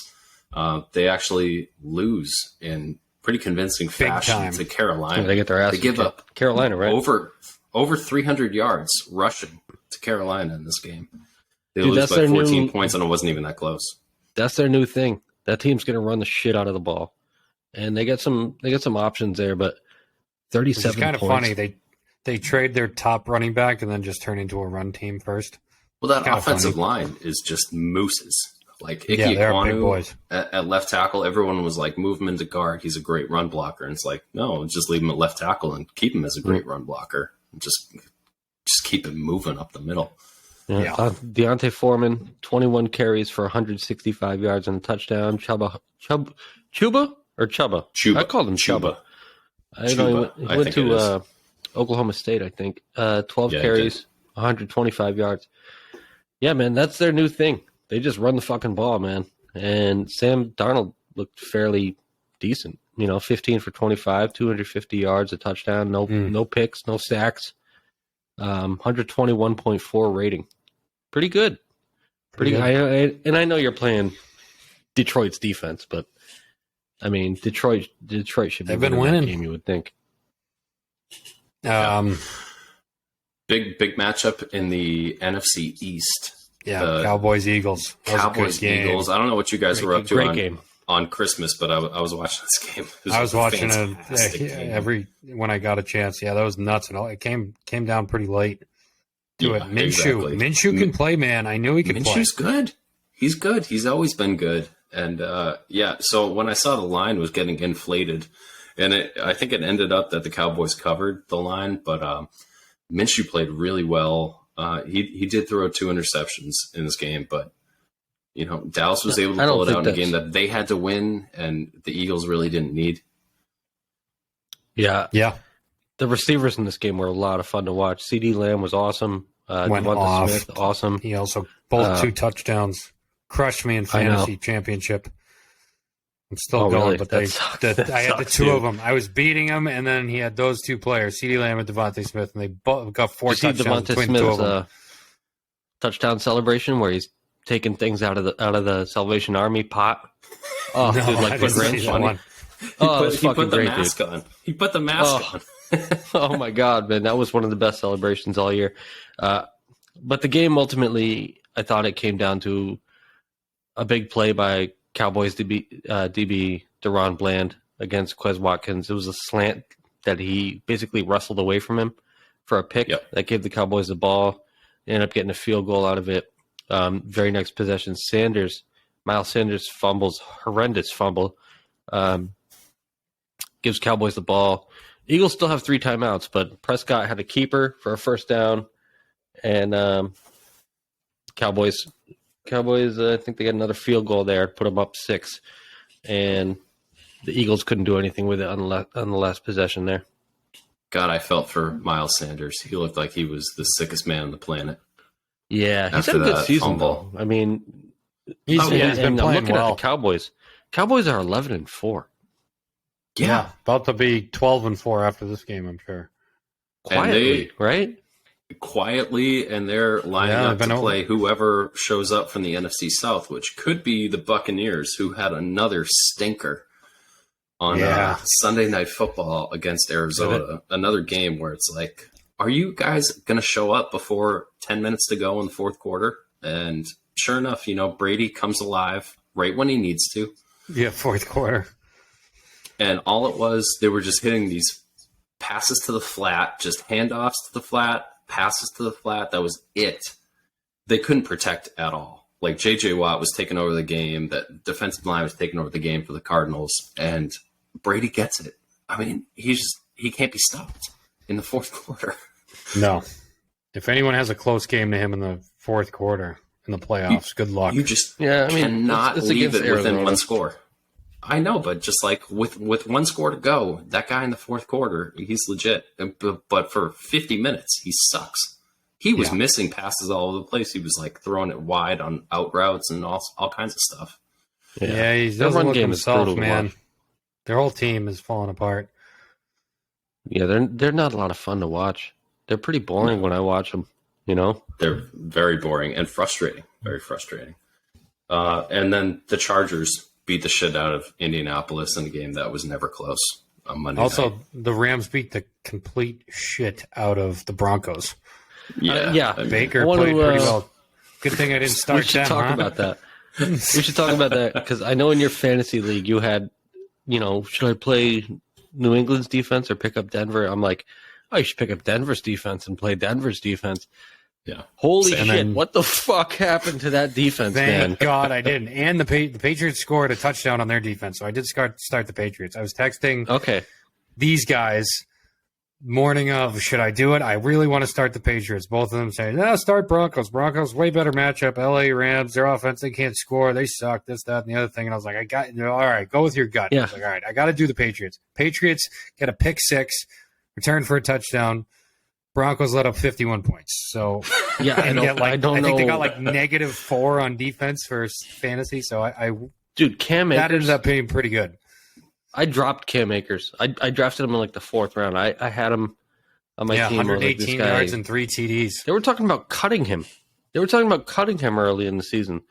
they actually lose in pretty convincing fashion to Carolina. They get their ass. They give up Carolina, right? Over over 300 yards rushing to Carolina in this game. They Dude, lose by 14 points, and it wasn't even that close. That's their new thing. That team's going to run the shit out of the ball, and they get some options there. But 37 It's kind of points. funny. They trade their top running back and then just turn into a run team first. Well, that offensive line is just mooses. Like Ike Ekwonu at left tackle, everyone was like, move him into guard. He's a great run blocker. And it's like, no, just leave him at left tackle and keep him as a great run blocker. Just keep him moving up the middle. Yeah. Deontay Foreman, 21 carries for 165 yards and a touchdown. Chuba? I called him Chuba. I know he went to Oklahoma State, I think. 12 carries, 125 yards. Yeah, man, that's their new thing. They just run the fucking ball, man. And Sam Darnold looked fairly decent. 15 for 25, 250 yards, a touchdown, no picks, no sacks. 121.4 rating. Pretty good. Pretty good. And I know you're playing Detroit's defense, but I mean, Detroit should be winning that game, you would think. Big matchup in the NFC East. Yeah, Cowboys-Eagles. Cowboys-Eagles. I don't know what you guys were up to on Christmas, but I was watching this game. I was watching it when I got a chance. Yeah, that was nuts. And it came down pretty late to it. Minshew. Exactly. Minshew can play, man. I knew he could play. Minshew's good. He's good. He's always been good. And, so when I saw the line was getting inflated, and I think it ended up that the Cowboys covered the line, but Minshew played really well. He did throw 2 interceptions in this game, but Dallas was able to pull it out in a game that they had to win, and the Eagles really didn't need. Yeah. The receivers in this game were a lot of fun to watch. CeeDee Lamb was awesome. Went off. Smith, awesome. He also both 2 touchdowns. Crushed me in fantasy championship. I'm still going, really? but I had the 2 of them. I was beating them, and then he had those 2 players, CeeDee Lamb and Devontae Smith, and they both got 4 touchdowns between the 2 of them. Touchdown celebration where he's taking things out of the Salvation Army pot. Oh, no, dude, like Grinch. Funny. He put the mask on. He put the mask on. Oh my God, man, that was one of the best celebrations all year. But the game ultimately, I thought it came down to a big play by Cowboys DB Deron Bland against Quez Watkins. It was a slant that he basically wrestled away from him for a pick that gave the Cowboys the ball. They ended up getting a field goal out of it. Very next possession, Miles Sanders fumbles, horrendous fumble. Gives Cowboys the ball. Eagles still have 3 timeouts, but Prescott had a keeper for a first down, and Cowboys, I think they got another field goal there, put them up 6, and the Eagles couldn't do anything with it on the last possession there. God, I felt for Miles Sanders. He looked like he was the sickest man on the planet. Yeah, he's had a good season, though. I mean, he's been playing well. At the Cowboys. Cowboys are 11-4. Yeah, about to be 12-4 after this game, I'm sure. Quietly, right? Quietly, and they're lining up to play whoever shows up from the NFC South, which could be the Buccaneers, who had another stinker on Sunday Night Football against Arizona. Another game where it's like, are you guys going to show up before 10 minutes to go in the fourth quarter? And sure enough, Brady comes alive right when he needs to. Yeah, fourth quarter. And all it was, they were just hitting these passes to the flat, just handoffs to the flat, passes to the flat. That was it. They couldn't protect at all. Like J.J. Watt was taking over the game. That defensive line was taking over the game for the Cardinals. And Brady gets it. I mean, he can't be stopped in the fourth quarter. No. If anyone has a close game to him in the fourth quarter in the playoffs, good luck. You just cannot leave it within one score. I know, but just like with one score to go, that guy in the fourth quarter, he's legit. But for 50 minutes, he sucks. He was missing passes all over the place. He was like throwing it wide on out routes and all kinds of stuff. Yeah, he doesn't look himself, man. Their whole team is falling apart. Yeah, they're not a lot of fun to watch. They're pretty boring when I watch them, They're very boring and frustrating. Very frustrating. And then the Chargers beat the shit out of Indianapolis in a game that was never close. on Monday also, night. the Rams beat the complete shit out of the Broncos. Yeah. I mean, Baker played pretty well. Good thing I didn't start We should talk about that. We should talk about that because I know in your fantasy league you had, should I play New England's defense or pick up Denver? I'm like, oh, you should pick up Denver's defense and play Denver's defense. Yeah. Holy shit! What the fuck happened to that defense, man? Thank God I didn't. And the Patriots scored a touchdown on their defense, so I did start the Patriots. I was texting these guys morning of, should I do it? I really want to start the Patriots. Both of them saying, no, start Broncos. Broncos, way better matchup. LA Rams, their offense, they can't score. They suck, this, that, and the other thing. And I was like, all right, go with your gut. Yeah. I was like, all right, I got to do the Patriots. Patriots get a pick six, return for a touchdown. Broncos let up 51 points. So yeah, I think they got like -4 on defense for fantasy. So dude, Cam Akers, that ended up being pretty good. I dropped Cam Akers. I drafted him in like the 4th round. I had him on my team. 118 yards and 3 TDs. They were talking about cutting him. Early in the season.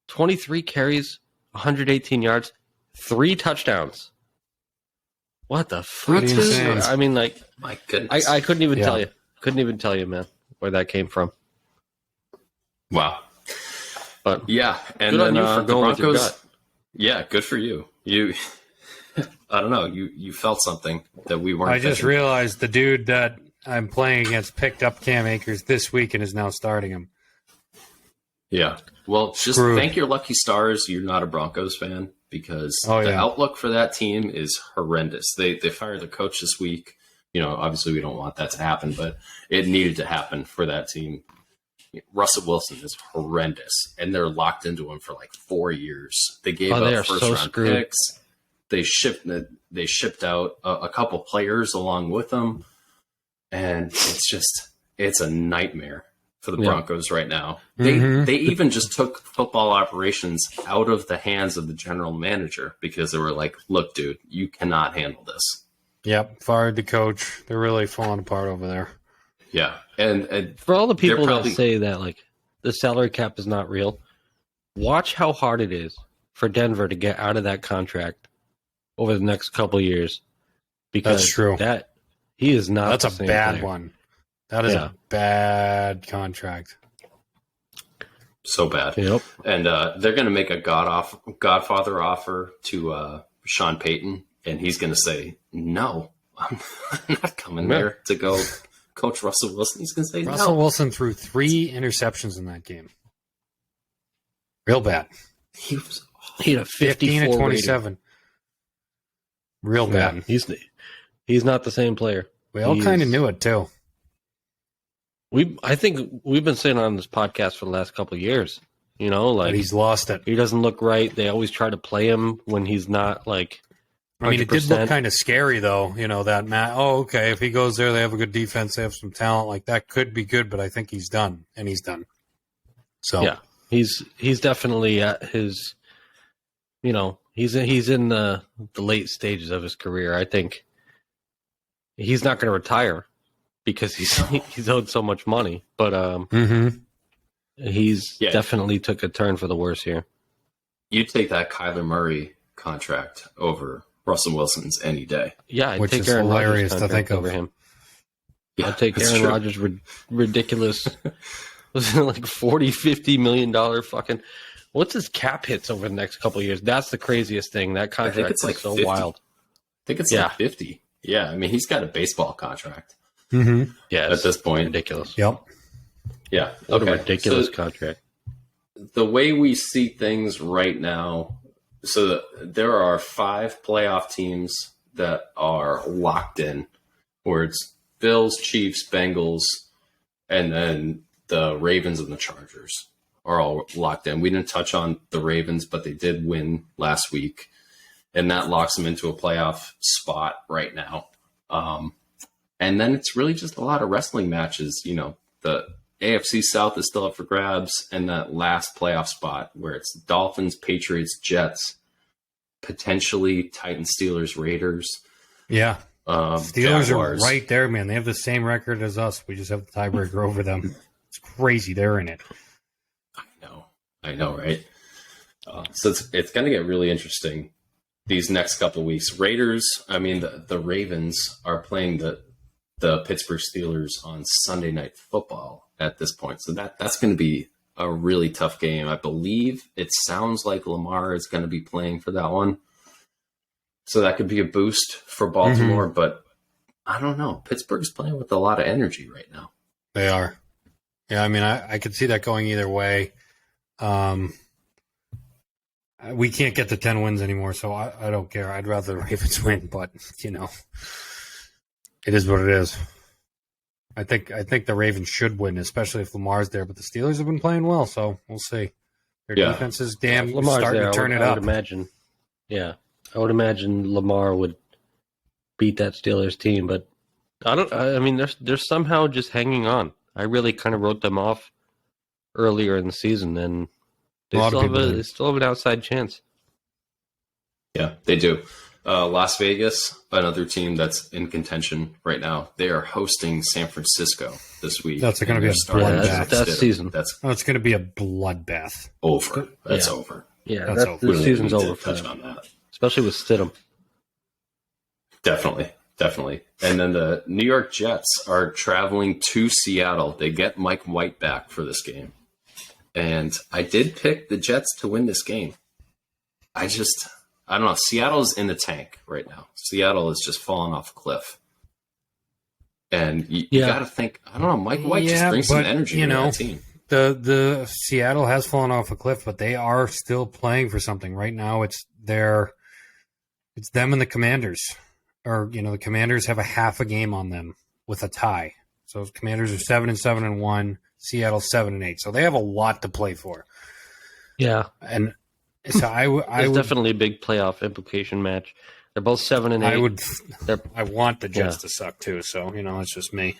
23 carries, 118 yards, 3 touchdowns. What the fuck? I mean, like, my goodness. I couldn't even tell you. Couldn't even tell you, man, where that came from. Wow. But yeah, and good then on you for the going with your Broncos. gut. Yeah, good for you. You, I don't know. You felt something that we weren't. I just realized the dude that I'm playing against picked up Cam Akers this week and is now starting him. Yeah. Well, just thank your lucky stars you're not a Broncos fan, because the outlook for that team is horrendous. They fired the coach this week. Obviously we don't want that to happen, but it needed to happen for that team. Russell Wilson is horrendous, and they're locked into him for like 4 ye's. They gave up first-round picks. They shipped out a couple players along with them, and it's a nightmare for the Broncos right now. They even just took football operations out of the hands of the general manager because they were like, look, dude, you cannot handle this. Yep, fired the coach. They're really falling apart over there. Yeah, and for all the people that say that like the salary cap is not real, watch how hard it is for Denver to get out of that contract over the next couple of years. Because that's true. He is not. That's a bad one. That is a bad contract. So bad. Yep. And they're going to make a Godfather offer to Sean Payton, and he's going to say, no, I'm not coming there to go coach Russell Wilson. He's going to say no. Russell Wilson threw 3 interceptions in that game. Real bad. He had a 15 and 27. Rating. Real bad. He's not the same player. We all kind of knew it too. I think we've been saying on this podcast for the last couple of years, but he's lost it. He doesn't look right. They always try to play him when he's not like 100%. I mean, it did look kind of scary though, that Matt, if he goes there, they have a good defense, they have some talent, like that could be good, but I think he's done, and he's done. So yeah, he's definitely at his, he's in the late stages of his career. I think he's not going to retire because he's owed so much money, but he's definitely took a turn for the worse here. You take that Kyler Murray contract over Russell Wilson's any day. Yeah, I'd which take is Aaron hilarious Rodgers to think over of him. Yeah, I'd take Aaron Rodgers' ridiculous, was it like $40-50 million fucking. What's his cap hits over the next couple of years? That's the craziest thing. That contract is so 50. wild. I think it's like 50. Yeah, I mean, he's got a baseball contract. Mm-hmm. Yeah, at this point, ridiculous. Yep. Yeah, what a ridiculous contract. The way we see things right now, so there are 5 playoff teams that are locked in, where it's Bills, Chiefs, Bengals, and then the Ravens and the Chargers are all locked in. We didn't touch on the Ravens, but they did win last week, and that locks them into a playoff spot right now. And then it's really just a lot of wrestling matches. The AFC South is still up for grabs, and that last playoff spot where it's Dolphins, Patriots, Jets, potentially Titans, Steelers, Raiders. Yeah. Steelers Jaguars. are right there, man. They have the same record as us. We just have the tiebreaker over them. It's crazy. They're in it. I know, right? So it's going to get really interesting these next couple of weeks. Raiders, I mean, the Ravens are playing the Pittsburgh Steelers on Sunday Night Football at this point. So that's going to be a really tough game. I believe it sounds like Lamar is going to be playing for that one. So that could be a boost for Baltimore, but I don't know. Pittsburgh's playing with a lot of energy right now. They are. Yeah, I mean, I could see that going either way. We can't get to 10 wins anymore, so I don't care. I'd rather the Ravens win, but, it is what it is. I think the Ravens should win, especially if Lamar's there, but the Steelers have been playing well, so we'll see. Their defense is starting to turn it up. I would imagine Lamar would beat that Steelers team, but they're somehow just hanging on. I really kind of wrote them off earlier in the season, and they still have an outside chance. Yeah, they do. Las Vegas, another team that's in contention right now. They are hosting San Francisco this week. That's going to be a bloodbath. That's season. It's going to be a bloodbath. Over. That's over. Yeah, the season's over for them. On that. Especially with Stidham. Definitely. And then the New York Jets are traveling to Seattle. They get Mike White back for this game. And I did pick the Jets to win this game. I don't know. Seattle's in the tank right now. Seattle is just falling off a cliff. And you got to think, I don't know, Mike White just brings some energy to that team. The Seattle has fallen off a cliff, but they are still playing for something. Right now it's them and the Commanders. Or, the Commanders have a half a game on them with a tie. So Commanders are 7-7-1, Seattle 7-8. So they have a lot to play for. Yeah. And so I would definitely a big playoff implication match. They're both 7-8. I want the Jets to suck too, so it's just me.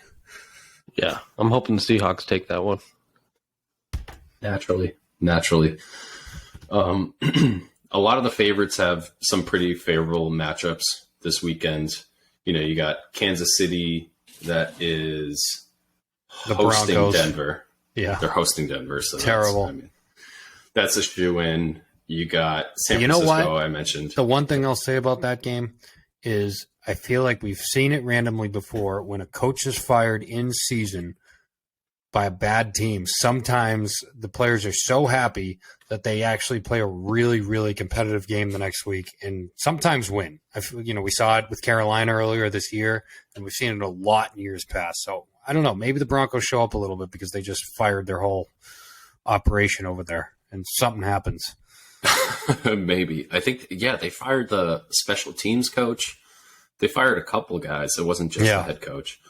Yeah. I'm hoping the Seahawks take that one. Naturally. A lot of the favorites have some pretty favorable matchups this weekend. You got Kansas City that is hosting Denver. Yeah. They're hosting Denver. So terrible. That's a shoe-in. You got San Francisco, I mentioned. The one thing I'll say about that game is I feel like we've seen it randomly before. When a coach is fired in season by a bad team, sometimes the players are so happy that they actually play a really, really competitive game the next week and sometimes win. We saw it with Carolina earlier this year, and we've seen it a lot in years past. So I don't know. Maybe the Broncos show up a little bit because they just fired their whole operation over there, and something happens. Maybe. I think, they fired the special teams coach. They fired a couple guys. It wasn't just the head coach.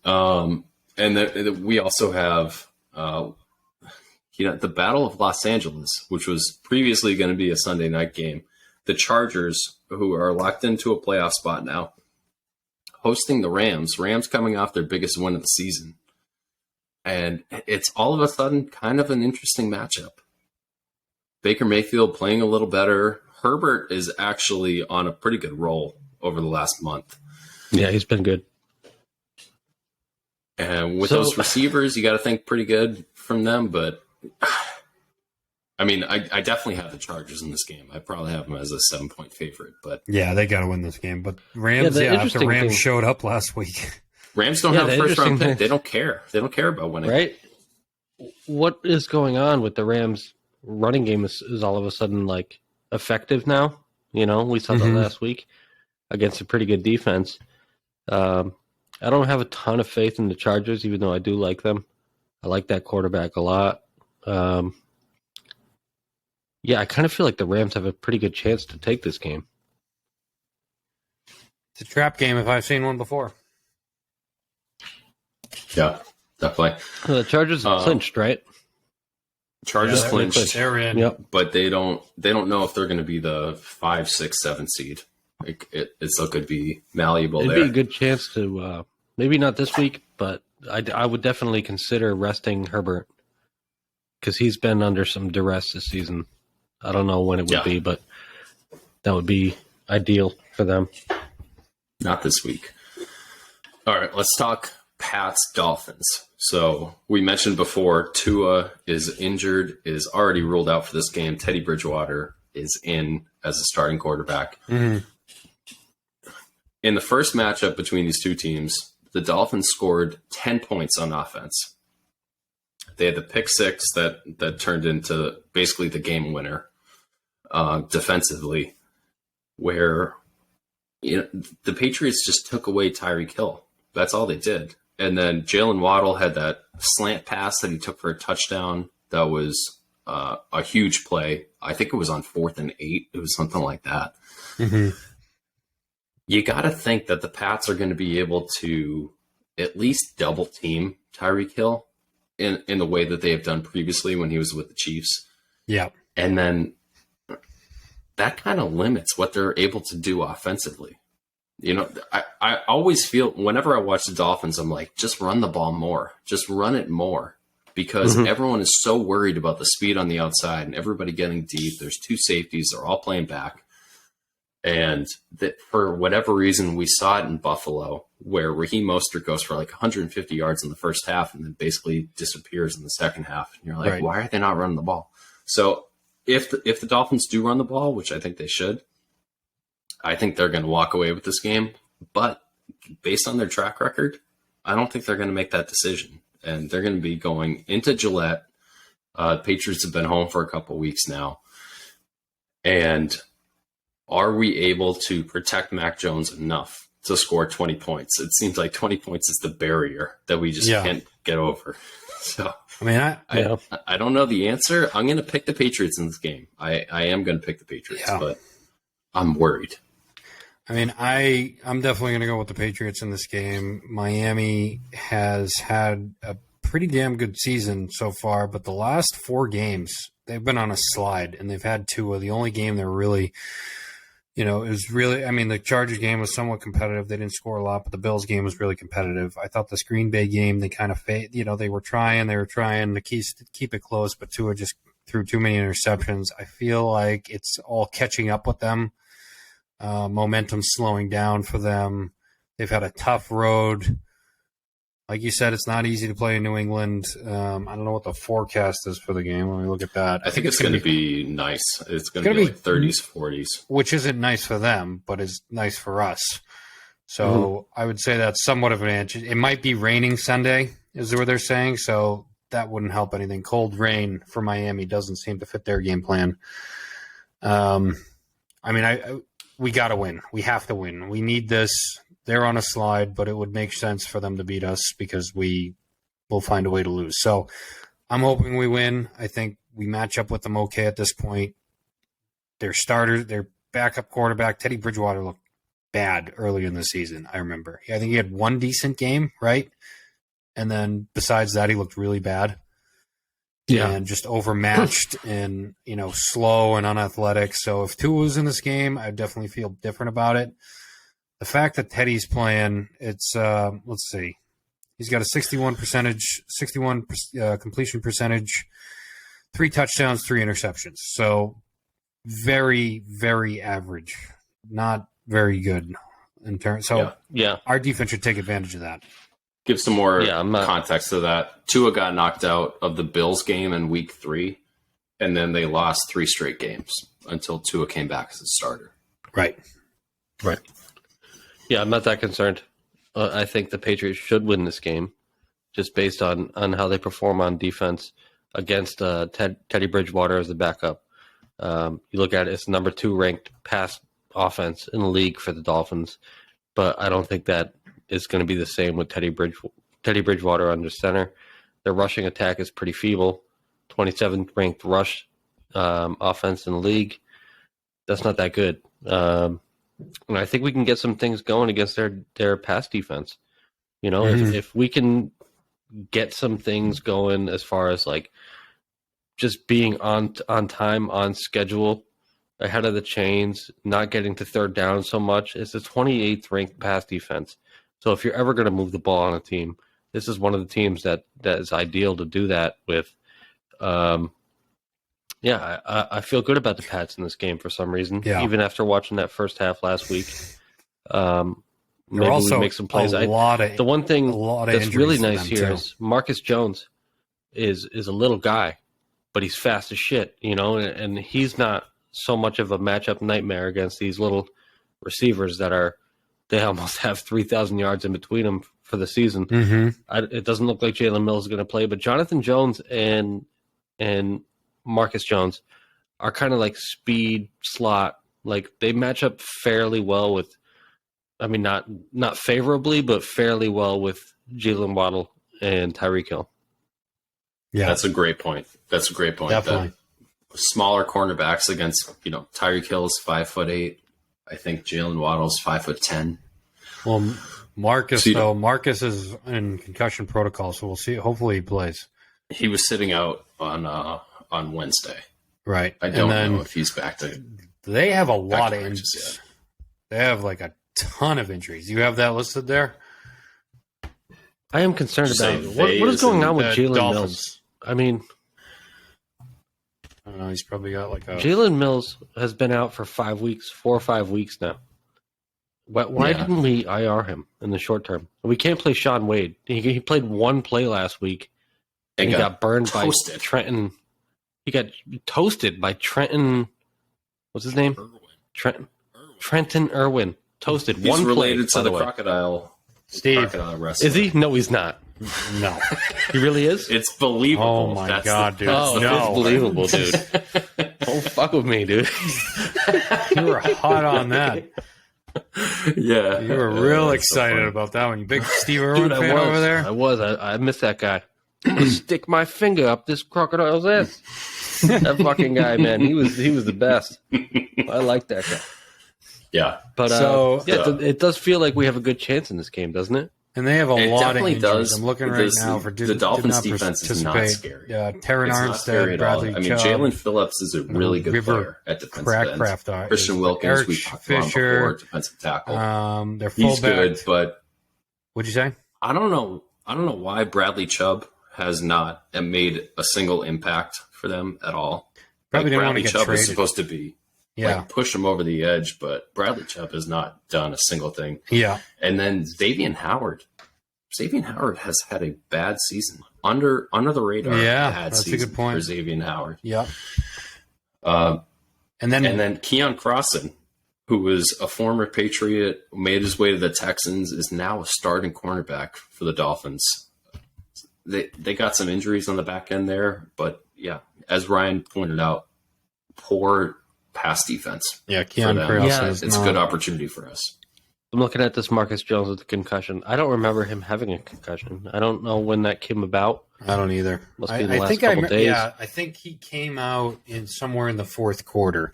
And then we also have, the Battle of Los Angeles, which was previously going to be a Sunday night game. The Chargers, who are locked into a playoff spot now, hosting the Rams. Rams coming off their biggest win of the season. And it's all of a sudden kind of an interesting matchup. Baker Mayfield playing a little better. Herbert is actually on a pretty good roll over the last month. Yeah, he's been good. And with those receivers, you got to think pretty good from them. But, I definitely have the Chargers in this game. I probably have them as a 7-point favorite. But yeah, they got to win this game. But Rams, after Rams showed up last week. Rams don't have a first-round pick. They don't care. They don't care about winning. Right? What is going on with the Rams' running game is all of a sudden, effective now. We saw that last week against a pretty good defense. I don't have a ton of faith in the Chargers, even though I do like them. I like that quarterback a lot. I kind of feel like the Rams have a pretty good chance to take this game. It's a trap game if I've seen one before. Yeah, definitely. The Chargers clinched, right? Chargers clinched. They're in. Yep. But they don't know if they're going to be the 5, 6, 7 seed. It still could be malleable. It'd be a good chance to maybe not this week, but I would definitely consider resting Herbert because he's been under some duress this season. I don't know when it would be, but that would be ideal for them. Not this week. All right, let's talk Pats Dolphins. So we mentioned before, Tua is injured, is already ruled out for this game. Teddy Bridgewater is in as a starting quarterback. Mm-hmm. In the first matchup between these two teams, the Dolphins scored 10 points on offense. They had the pick six that turned into basically the game winner defensively, where the Patriots just took away Tyreek Hill. That's all they did. And then Jalen Waddle had that slant pass that he took for a touchdown. That was a huge play. I think it was on 4th and 8. It was something like that. Mm-hmm. You got to think that the Pats are going to be able to at least double team Tyreek Hill in the way that they have done previously when he was with the Chiefs. Yeah. And then that kind of limits what they're able to do offensively. I always feel whenever I watch the Dolphins, I'm like, just run the ball more. Just run it more. Because everyone is so worried about the speed on the outside and everybody getting deep. There's 2 safeties. They're all playing back. And that for whatever reason, we saw it in Buffalo, where Raheem Mostert goes for like 150 yards in the first half and then basically disappears in the second half. And you're like, Why are they not running the ball? So if the Dolphins do run the ball, which I think they should, I think they're going to walk away with this game. But based on their track record, I don't think they're going to make that decision. And they're going to be going into Gillette. Patriots have been home for a couple of weeks now. And are we able to protect Mac Jones enough to score 20 points? It seems like 20 points is the barrier that we just can't get over. So, I mean, I don't know the answer. I'm going to pick the Patriots in this game. I am going to pick the Patriots, but I'm worried. I mean, I'm definitely going to go with the Patriots in this game. Miami has had a pretty damn good season so far, but the last 4 games, they've been on a slide, and they've had 2 of the only game they're really – it was really, I mean, the Chargers game was somewhat competitive. They didn't score a lot, but the Bills game was really competitive. I thought this Green Bay game, they kind of, they were trying to keep it close, but Tua just threw too many interceptions. I feel like it's all catching up with them. Momentum slowing down for them. They've had a tough road. Like you said, it's not easy to play in New England. I don't know what the forecast is for the game. Let me look at that. I think it's going to be nice. It's going to be like 30s, 40s. Which isn't nice for them, but is nice for us. So I would say that's somewhat of an edge. It might be raining Sunday, is what they're saying. So that wouldn't help anything. Cold rain for Miami doesn't seem to fit their game plan. We got to win. We have to win. We need this. They're on a slide, but it would make sense for them to beat us because we will find a way to lose. So I'm hoping we win. I think we match up with them okay at this point. Their starter, their backup quarterback, Teddy Bridgewater, looked bad early in the season, I remember. I think he had 1 decent game, right? And then besides that, he looked really bad. Yeah. And just overmatched and, slow and unathletic. So if Tua was in this game, I'd definitely feel different about it. The fact that Teddy's playing, it's let's see, he's got a 61 completion percentage, 3 touchdowns, 3 interceptions. So very, very average, not very good in terms. So our defense should take advantage of that. Give some more context to that. Tua got knocked out of the Bills game in week 3, and then they lost 3 straight games until Tua came back as a starter. Right. Yeah, I'm not that concerned. I think the Patriots should win this game just based on how they perform on defense against Teddy Bridgewater as the backup. You look at it, it's number 2 ranked pass offense in the league for the Dolphins, but I don't think that is going to be the same with Teddy Bridgewater under center. Their rushing attack is pretty feeble. 27th ranked rush offense in the league. That's not that good. And I think we can get some things going against their pass defense. If we can get some things going as far as like just being on time, on schedule, ahead of the chains, not getting to third down so much. It's the 28th ranked pass defense. So if you're ever going to move the ball on a team, this is one of the teams that is ideal to do that with. I feel good about the Pats in this game for some reason. Yeah. Even after watching that first half last week, maybe we make some plays. The one thing that's really nice here is Marcus Jones is a little guy, but he's fast as shit, and he's not so much of a matchup nightmare against these little receivers they almost have 3,000 yards in between them for the season. It doesn't look like Jalen Mills is going to play, but Jonathan Jones and Marcus Jones are kind of like speed slot. Like they match up fairly well with, I mean, not favorably, but fairly well with Jalen Waddle and Tyreek Hill. Yeah, that's a great point. Definitely. Smaller cornerbacks against, Tyreek Hill's 5'8". I think Jalen Waddle's 5'10". Well, Marcus is in concussion protocol, so we'll see. Hopefully he plays. He was sitting out on Wednesday. Right. I don't know if he's back to. They have a lot of injuries. They have like a ton of injuries. You have that listed there? I am concerned about what is going on with Jalen Mills. I mean, I don't know. He's probably got like a. Jalen Mills has been out for 5 weeks, 4 or 5 weeks now. Why didn't we IR him in the short term? We can't play Sean Wade. He played one play last week, and he got burned by Trenton. He got toasted by Trenton. What's his name? Trenton Irwin. Toasted. He's one related play, to the crocodile. Steve. Wrestler. Is he? No, he's not. No. He really is? It's believable. Oh, my God, dude. Oh, no. It's believable, dude. Don't fuck with me, dude. You were hot on that. Yeah. You were real excited about that one. You big Steve Irwin fan over there? I was. I missed that guy. I'm gonna stick my finger up this crocodile's ass. That fucking guy, man. He was the best. I like that guy. Yeah. But it does feel like we have a good chance in this game, doesn't it? And they have a lot of injuries. Does. I'm looking right now for the Dolphins' defense is not scary. Terran Armstead, Bradley Chubb. Jalen Phillips is a really good player at defensive end. Christian Wilkins, Eric Fisher, defensive tackle. Their fullback. He's good, but what'd you say? I don't know why Bradley Chubb has not made a single impact for them at all. Probably didn't Bradley want to get Chubb traded. is supposed to be push him over the edge, but Bradley Chubb has not done a single thing. Yeah. And then Xavier Howard has had a bad season. Under the radar. Yeah, bad that's season a good point. for Xavier Howard. Yeah. And then Keon Crossan, who was a former Patriot, made his way to the Texans, is now a starting cornerback for the Dolphins. They got some injuries on the back end there, but yeah, as Ryan pointed out, poor pass defense. Yeah, Keon Crossan. It's a good opportunity for us. I'm looking at this Marcus Jones with the concussion. I don't remember him having a concussion. I don't know when that came about. I don't either. Must be the last couple days. Yeah, I think he came out somewhere in the fourth quarter.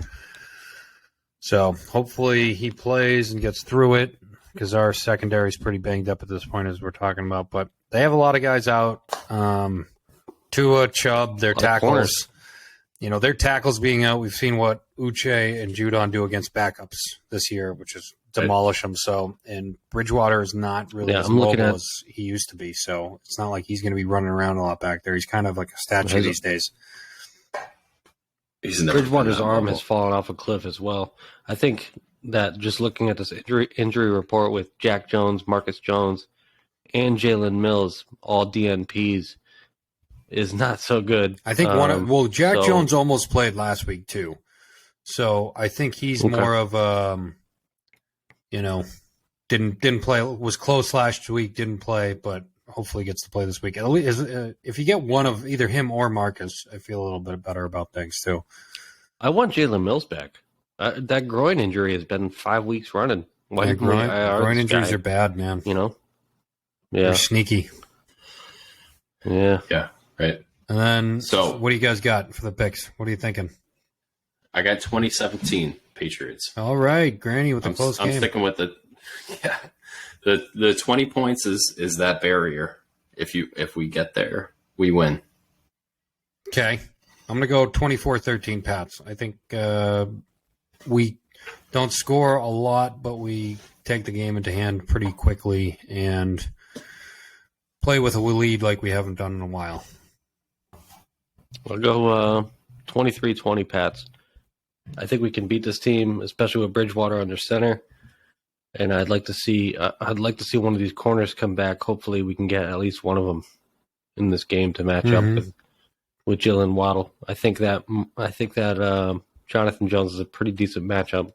So hopefully he plays and gets through it, because our secondary is pretty banged up at this point, as we're talking about. But they have a lot of guys out. Tua, Chubb, their tackles. Their tackles being out. We've seen what Uche and Judon do against backups this year, which is demolish them. So, and Bridgewater is not really as mobile as he used to be. So it's not like he's going to be running around a lot back there. He's kind of like a statue these days. Bridgewater's arm has fallen off a cliff as well. I think that just looking at this injury report with Jack Jones, Marcus Jones, and Jalen Mills, all DNPs, is not so good. I think Jack Jones almost played last week too. So I think he's more of didn't play, was close last week, didn't play, but hopefully gets to play this week. At least, if you get one of either him or Marcus, I feel a little bit better about things too. I want Jalen Mills back. That groin injury has been 5 weeks running. Groin injuries are bad, man. Yeah, they're sneaky. Yeah. Right. And then, so what do you guys got for the picks? What are you thinking? I got 2017 Patriots. All right, Granny with the close game. I'm sticking with the 20 points is that barrier. If we get there, we win. Okay. I'm going to go 24-13 Pats. I think we don't score a lot, but we take the game into hand pretty quickly and play with a lead like we haven't done in a while. I'll go 23-20 Pats. I think we can beat this team, especially with Bridgewater under center. And I'd like to see one of these corners come back. Hopefully, we can get at least one of them in this game to match up with Jalen Waddle. I think that Jonathan Jones is a pretty decent matchup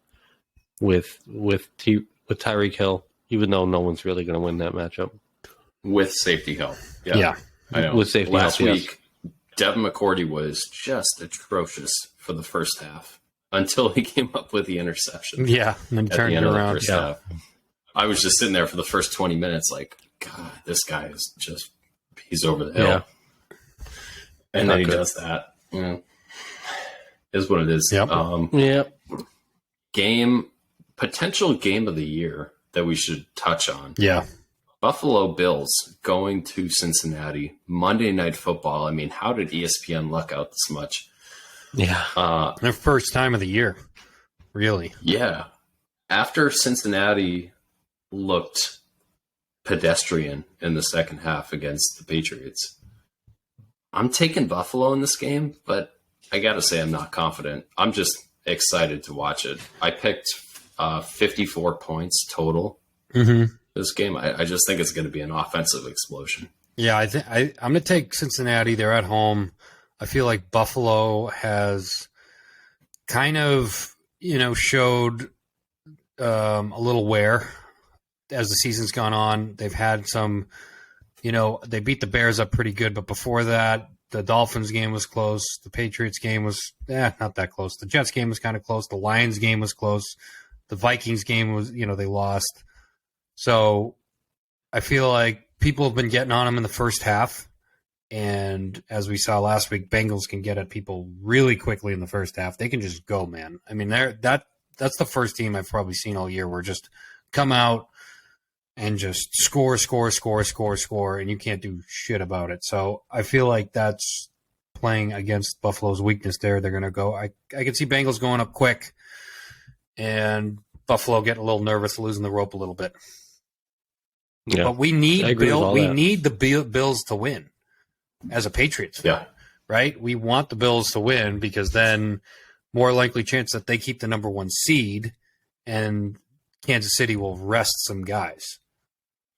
with Tyreek Hill, even though no one's really going to win that matchup. With safety help. Yeah. I know. With safety Last help, week, Devin McCourty was just atrocious for the first half until he came up with the interception. Yeah, and then turned it around. Half. I was just sitting there for the first 20 minutes like, God, this guy is just, he's over the hill. Yeah. And then he does that. Is what it is. Yep. Potential game of the year that we should touch on. Yeah. Buffalo Bills going to Cincinnati, Monday Night Football. I mean, how did ESPN luck out this much? Yeah. Their first time of the year, really. Yeah. After Cincinnati looked pedestrian in the second half against the Patriots, I'm taking Buffalo in this game, but I got to say I'm not confident. I'm just excited to watch it. I picked 54 points total this game. I just think it's going to be an offensive explosion. Yeah, I'm going to take Cincinnati. They're at home. I feel like Buffalo has kind of, showed a little wear as the season's gone on. They've had some, they beat the Bears up pretty good, but before that, the Dolphins game was close. The Patriots game was not that close. The Jets game was kind of close. The Lions game was close. The Vikings game was, they lost. So I feel like people have been getting on them in the first half. And as we saw last week, Bengals can get at people really quickly in the first half. They can just go, man. I mean, that's the first team I've probably seen all year where just come out and just score, and you can't do shit about it. So I feel like that's playing against Buffalo's weakness there. They're going to go. I can see Bengals going up quick and Buffalo getting a little nervous, losing the rope a little bit. Yeah. But we need the Bills to win. As a Patriots fan, right? We want the Bills to win because then more likely chance that they keep the number 1 seed and Kansas City will rest some guys.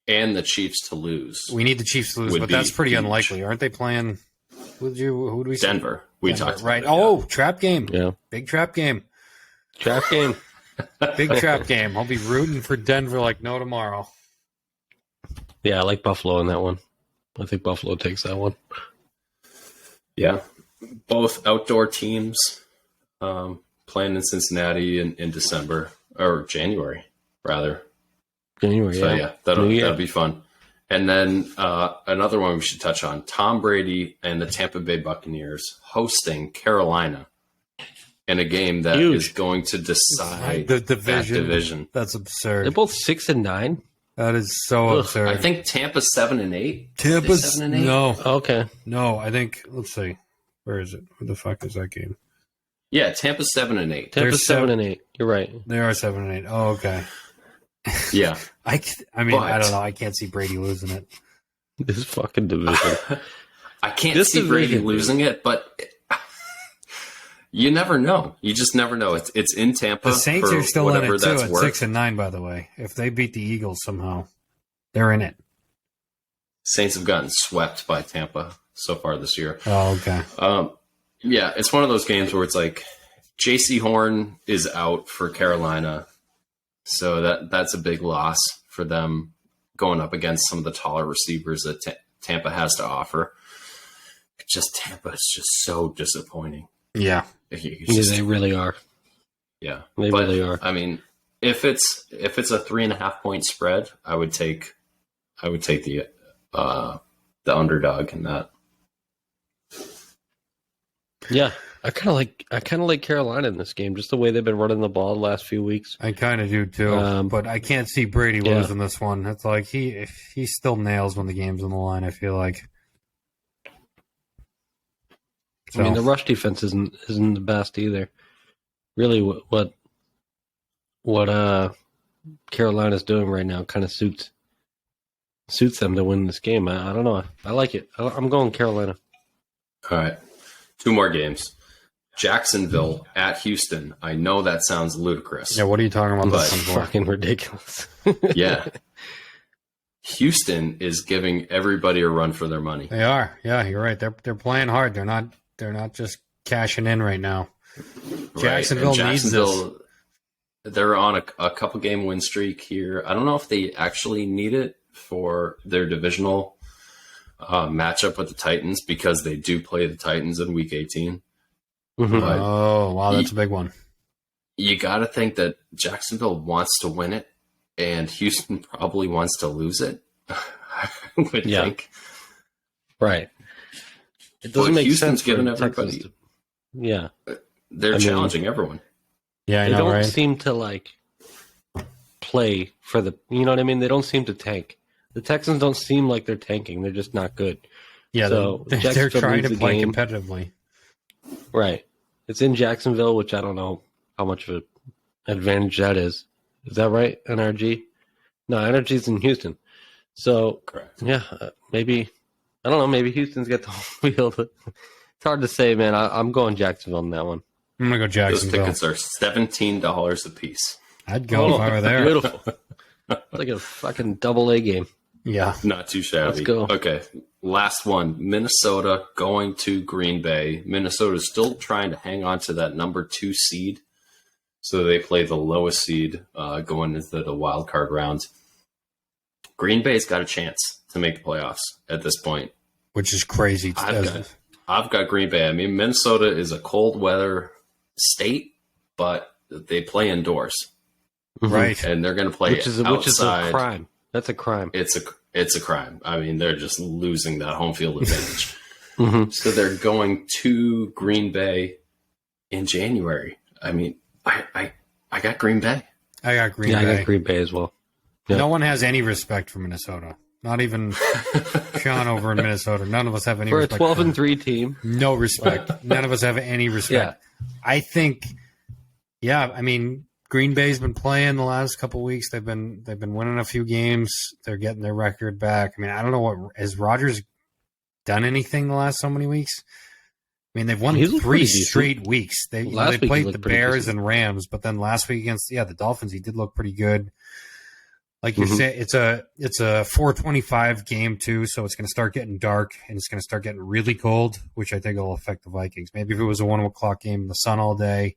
And the Chiefs to lose. We need the Chiefs to lose, but that's pretty unlikely. Aren't they playing? Who do we say? Denver. We talked about right. It, oh, trap game. Yeah. Big trap game. Trap game. Big trap game. I'll be rooting for Denver like no tomorrow. Yeah, I like Buffalo in that one. I think Buffalo takes that one. Yeah. Both outdoor teams playing in Cincinnati in December, or January, rather. January, so, yeah. That'll be fun. And then another one we should touch on, Tom Brady and the Tampa Bay Buccaneers hosting Carolina in a game that is going to decide the division. That division. That's absurd. They're both 6-9. That is so absurd. I think Tampa's 7-8. Tampa's 7-8. No. Okay. No, I think. Let's see. Where is it? Where the fuck is that game? Yeah, Tampa's 7-8. Tampa's 7-8. You're right. They are 7-8. Oh, okay. Yeah. I mean, I don't know. I can't see Brady losing it. This fucking division. I can't see Brady losing it, but you never know. You just never know. It's in Tampa. The Saints are still in it too at 6-9. By the way, if they beat the Eagles somehow, they're in it. Saints have gotten swept by Tampa so far this year. Oh, okay. Yeah, it's one of those games where it's like J.C. Horn is out for Carolina, so that's a big loss for them going up against some of the taller receivers that Tampa has to offer. Tampa is just so disappointing. Yeah. They really are. Yeah. They really are. I mean, if it's a 3.5 point spread, I would take the underdog in that. Yeah. I kind of like Carolina in this game, just the way they've been running the ball the last few weeks. I kind of do too, but I can't see Brady losing this one. It's like he still nails when the game's on the line. I feel like. So. I mean, the rush defense isn't the best either. Really, what Carolina's doing right now kind of suits them to win this game. I don't know. I like it. I'm going Carolina. All right, 2 more games. Jacksonville at Houston. I know that sounds ludicrous. Yeah, what are you talking about? That's fucking ridiculous. Yeah. Houston is giving everybody a run for their money. They are. Yeah, you're right. They're playing hard. They're not just cashing in right now. Jacksonville needs this. They're on a couple game win streak here. I don't know if they actually need it for their divisional matchup with the Titans, because they do play the Titans in Week 18. Mm-hmm. Oh, wow, that's a big one. You got to think that Jacksonville wants to win it, and Houston probably wants to lose it. I would think. Right. It doesn't make Houston's sense. Giving everybody. They're challenging everyone. Yeah, they don't right? seem to play for the. You know what I mean? They don't seem to tank. The Texans don't seem like they're tanking. They're just not good. Yeah, so they're trying to play competitively. Right. It's in Jacksonville, which I don't know how much of an advantage that is. Is that right? NRG? No, NRG's in Houston. So, correct. Yeah, maybe. I don't know. Maybe Houston's got the home field. It's hard to say, man. I'm going Jacksonville in that one. I'm going to go Jacksonville. Those tickets are $17 a piece. I'd go if I were there. Beautiful. Like a fucking double-A game. Yeah. Not too shabby. Let's go. Okay. Last one. Minnesota going to Green Bay. Minnesota is still trying to hang on to that number 2 seed. So they play the lowest seed going into the wild card rounds. Green Bay's got a chance to make the playoffs at this point. Which is crazy. I've got Green Bay. I mean, Minnesota is a cold weather state, but they play indoors. Right. And they're going to play outside. Which is a crime. That's a crime. It's a crime. I mean, they're just losing that home field advantage. So they're going to Green Bay in January. I mean, I got Green Bay. I got Green Bay. I got Green Bay as well. Yeah. No one has any respect for Minnesota. Not even Sean over in Minnesota. None of us have any respect. For a 12-3 team. No respect. None of us have any respect. Yeah. I think, I mean, Green Bay's been playing the last couple of weeks. They've been winning a few games. They're getting their record back. I mean, I don't know has Rodgers done anything the last so many weeks? I mean, they've won 3 straight weeks. They played the Bears and Rams, but then last week against the Dolphins, he did look pretty good. Like you say, it's a 4:25 game too, so it's going to start getting dark and it's going to start getting really cold, which I think will affect the Vikings. Maybe if it was a 1 o'clock game in the sun all day,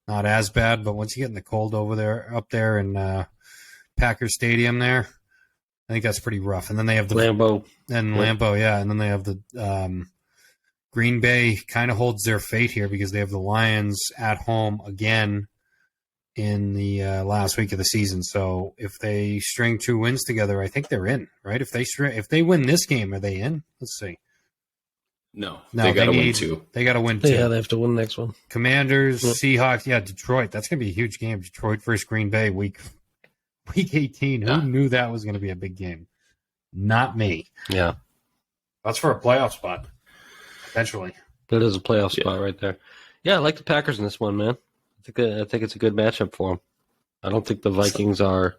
not as bad. But once you get in the cold up there in Packers Stadium, there, I think that's pretty rough. And then they have the Lambeau, and then they have the Green Bay kind of holds their fate here because they have the Lions at home again in the last week of the season. So if they string 2 wins together, I think they're in, right? If they win this game, are they in? Let's see. No, they got to win 2. They got to win 2. Yeah, they have to win the next one. Commanders, Seahawks, Detroit. That's going to be a huge game. Detroit versus Green Bay, week 18. Who knew that was going to be a big game? Not me. Yeah. That's for a playoff spot, potentially. That is a playoff spot right there. Yeah, I like the Packers in this one, man. I think it's a good matchup for them. I don't think the Vikings are.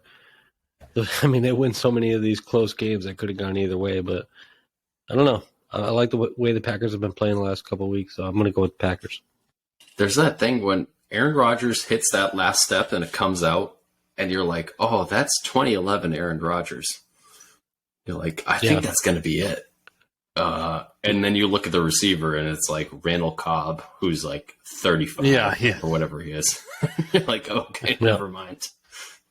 I mean, they win so many of these close games that could have gone either way, but I don't know. I like the way the Packers have been playing the last couple of weeks, so I'm going to go with the Packers. There's that thing when Aaron Rodgers hits that last step and it comes out, and you're like, "Oh, that's 2011 Aaron Rodgers." You're like, "I think that's going to be it." And then you look at the receiver, and it's like Randall Cobb, who's like 35 or whatever he is. You're like, okay, never mind.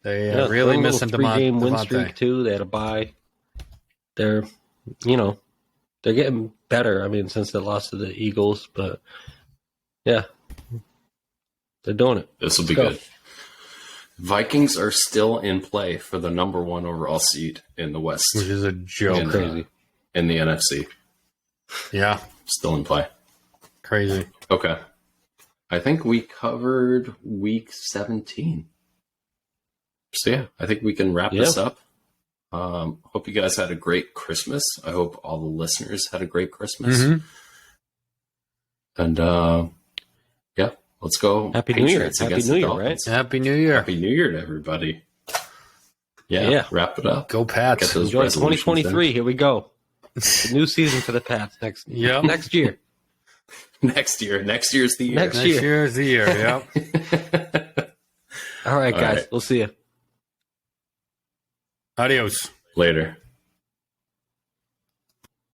They really missing 3-game win streak too. They had a bye. They're getting better. I mean, since they lost to the Eagles, but they're doing it. This will be good. Vikings are still in play for the number 1 overall seed in the West, which is a joke. Crazy. In the NFC. Yeah. Still in play. Crazy. Okay. I think we covered week 17. So, I think we can wrap this up. Hope you guys had a great Christmas. I hope all the listeners had a great Christmas. Mm-hmm. And, let's go. Happy New Year. Happy New Year, right? Happy New Year. Happy New Year to everybody. Yeah. Wrap it up. Go Pats. Enjoy 2023. Here we go. The new season for the Pats next year. Next year's the year. Next year's the year. Yep. All right, guys. We'll see you. Adios. Later.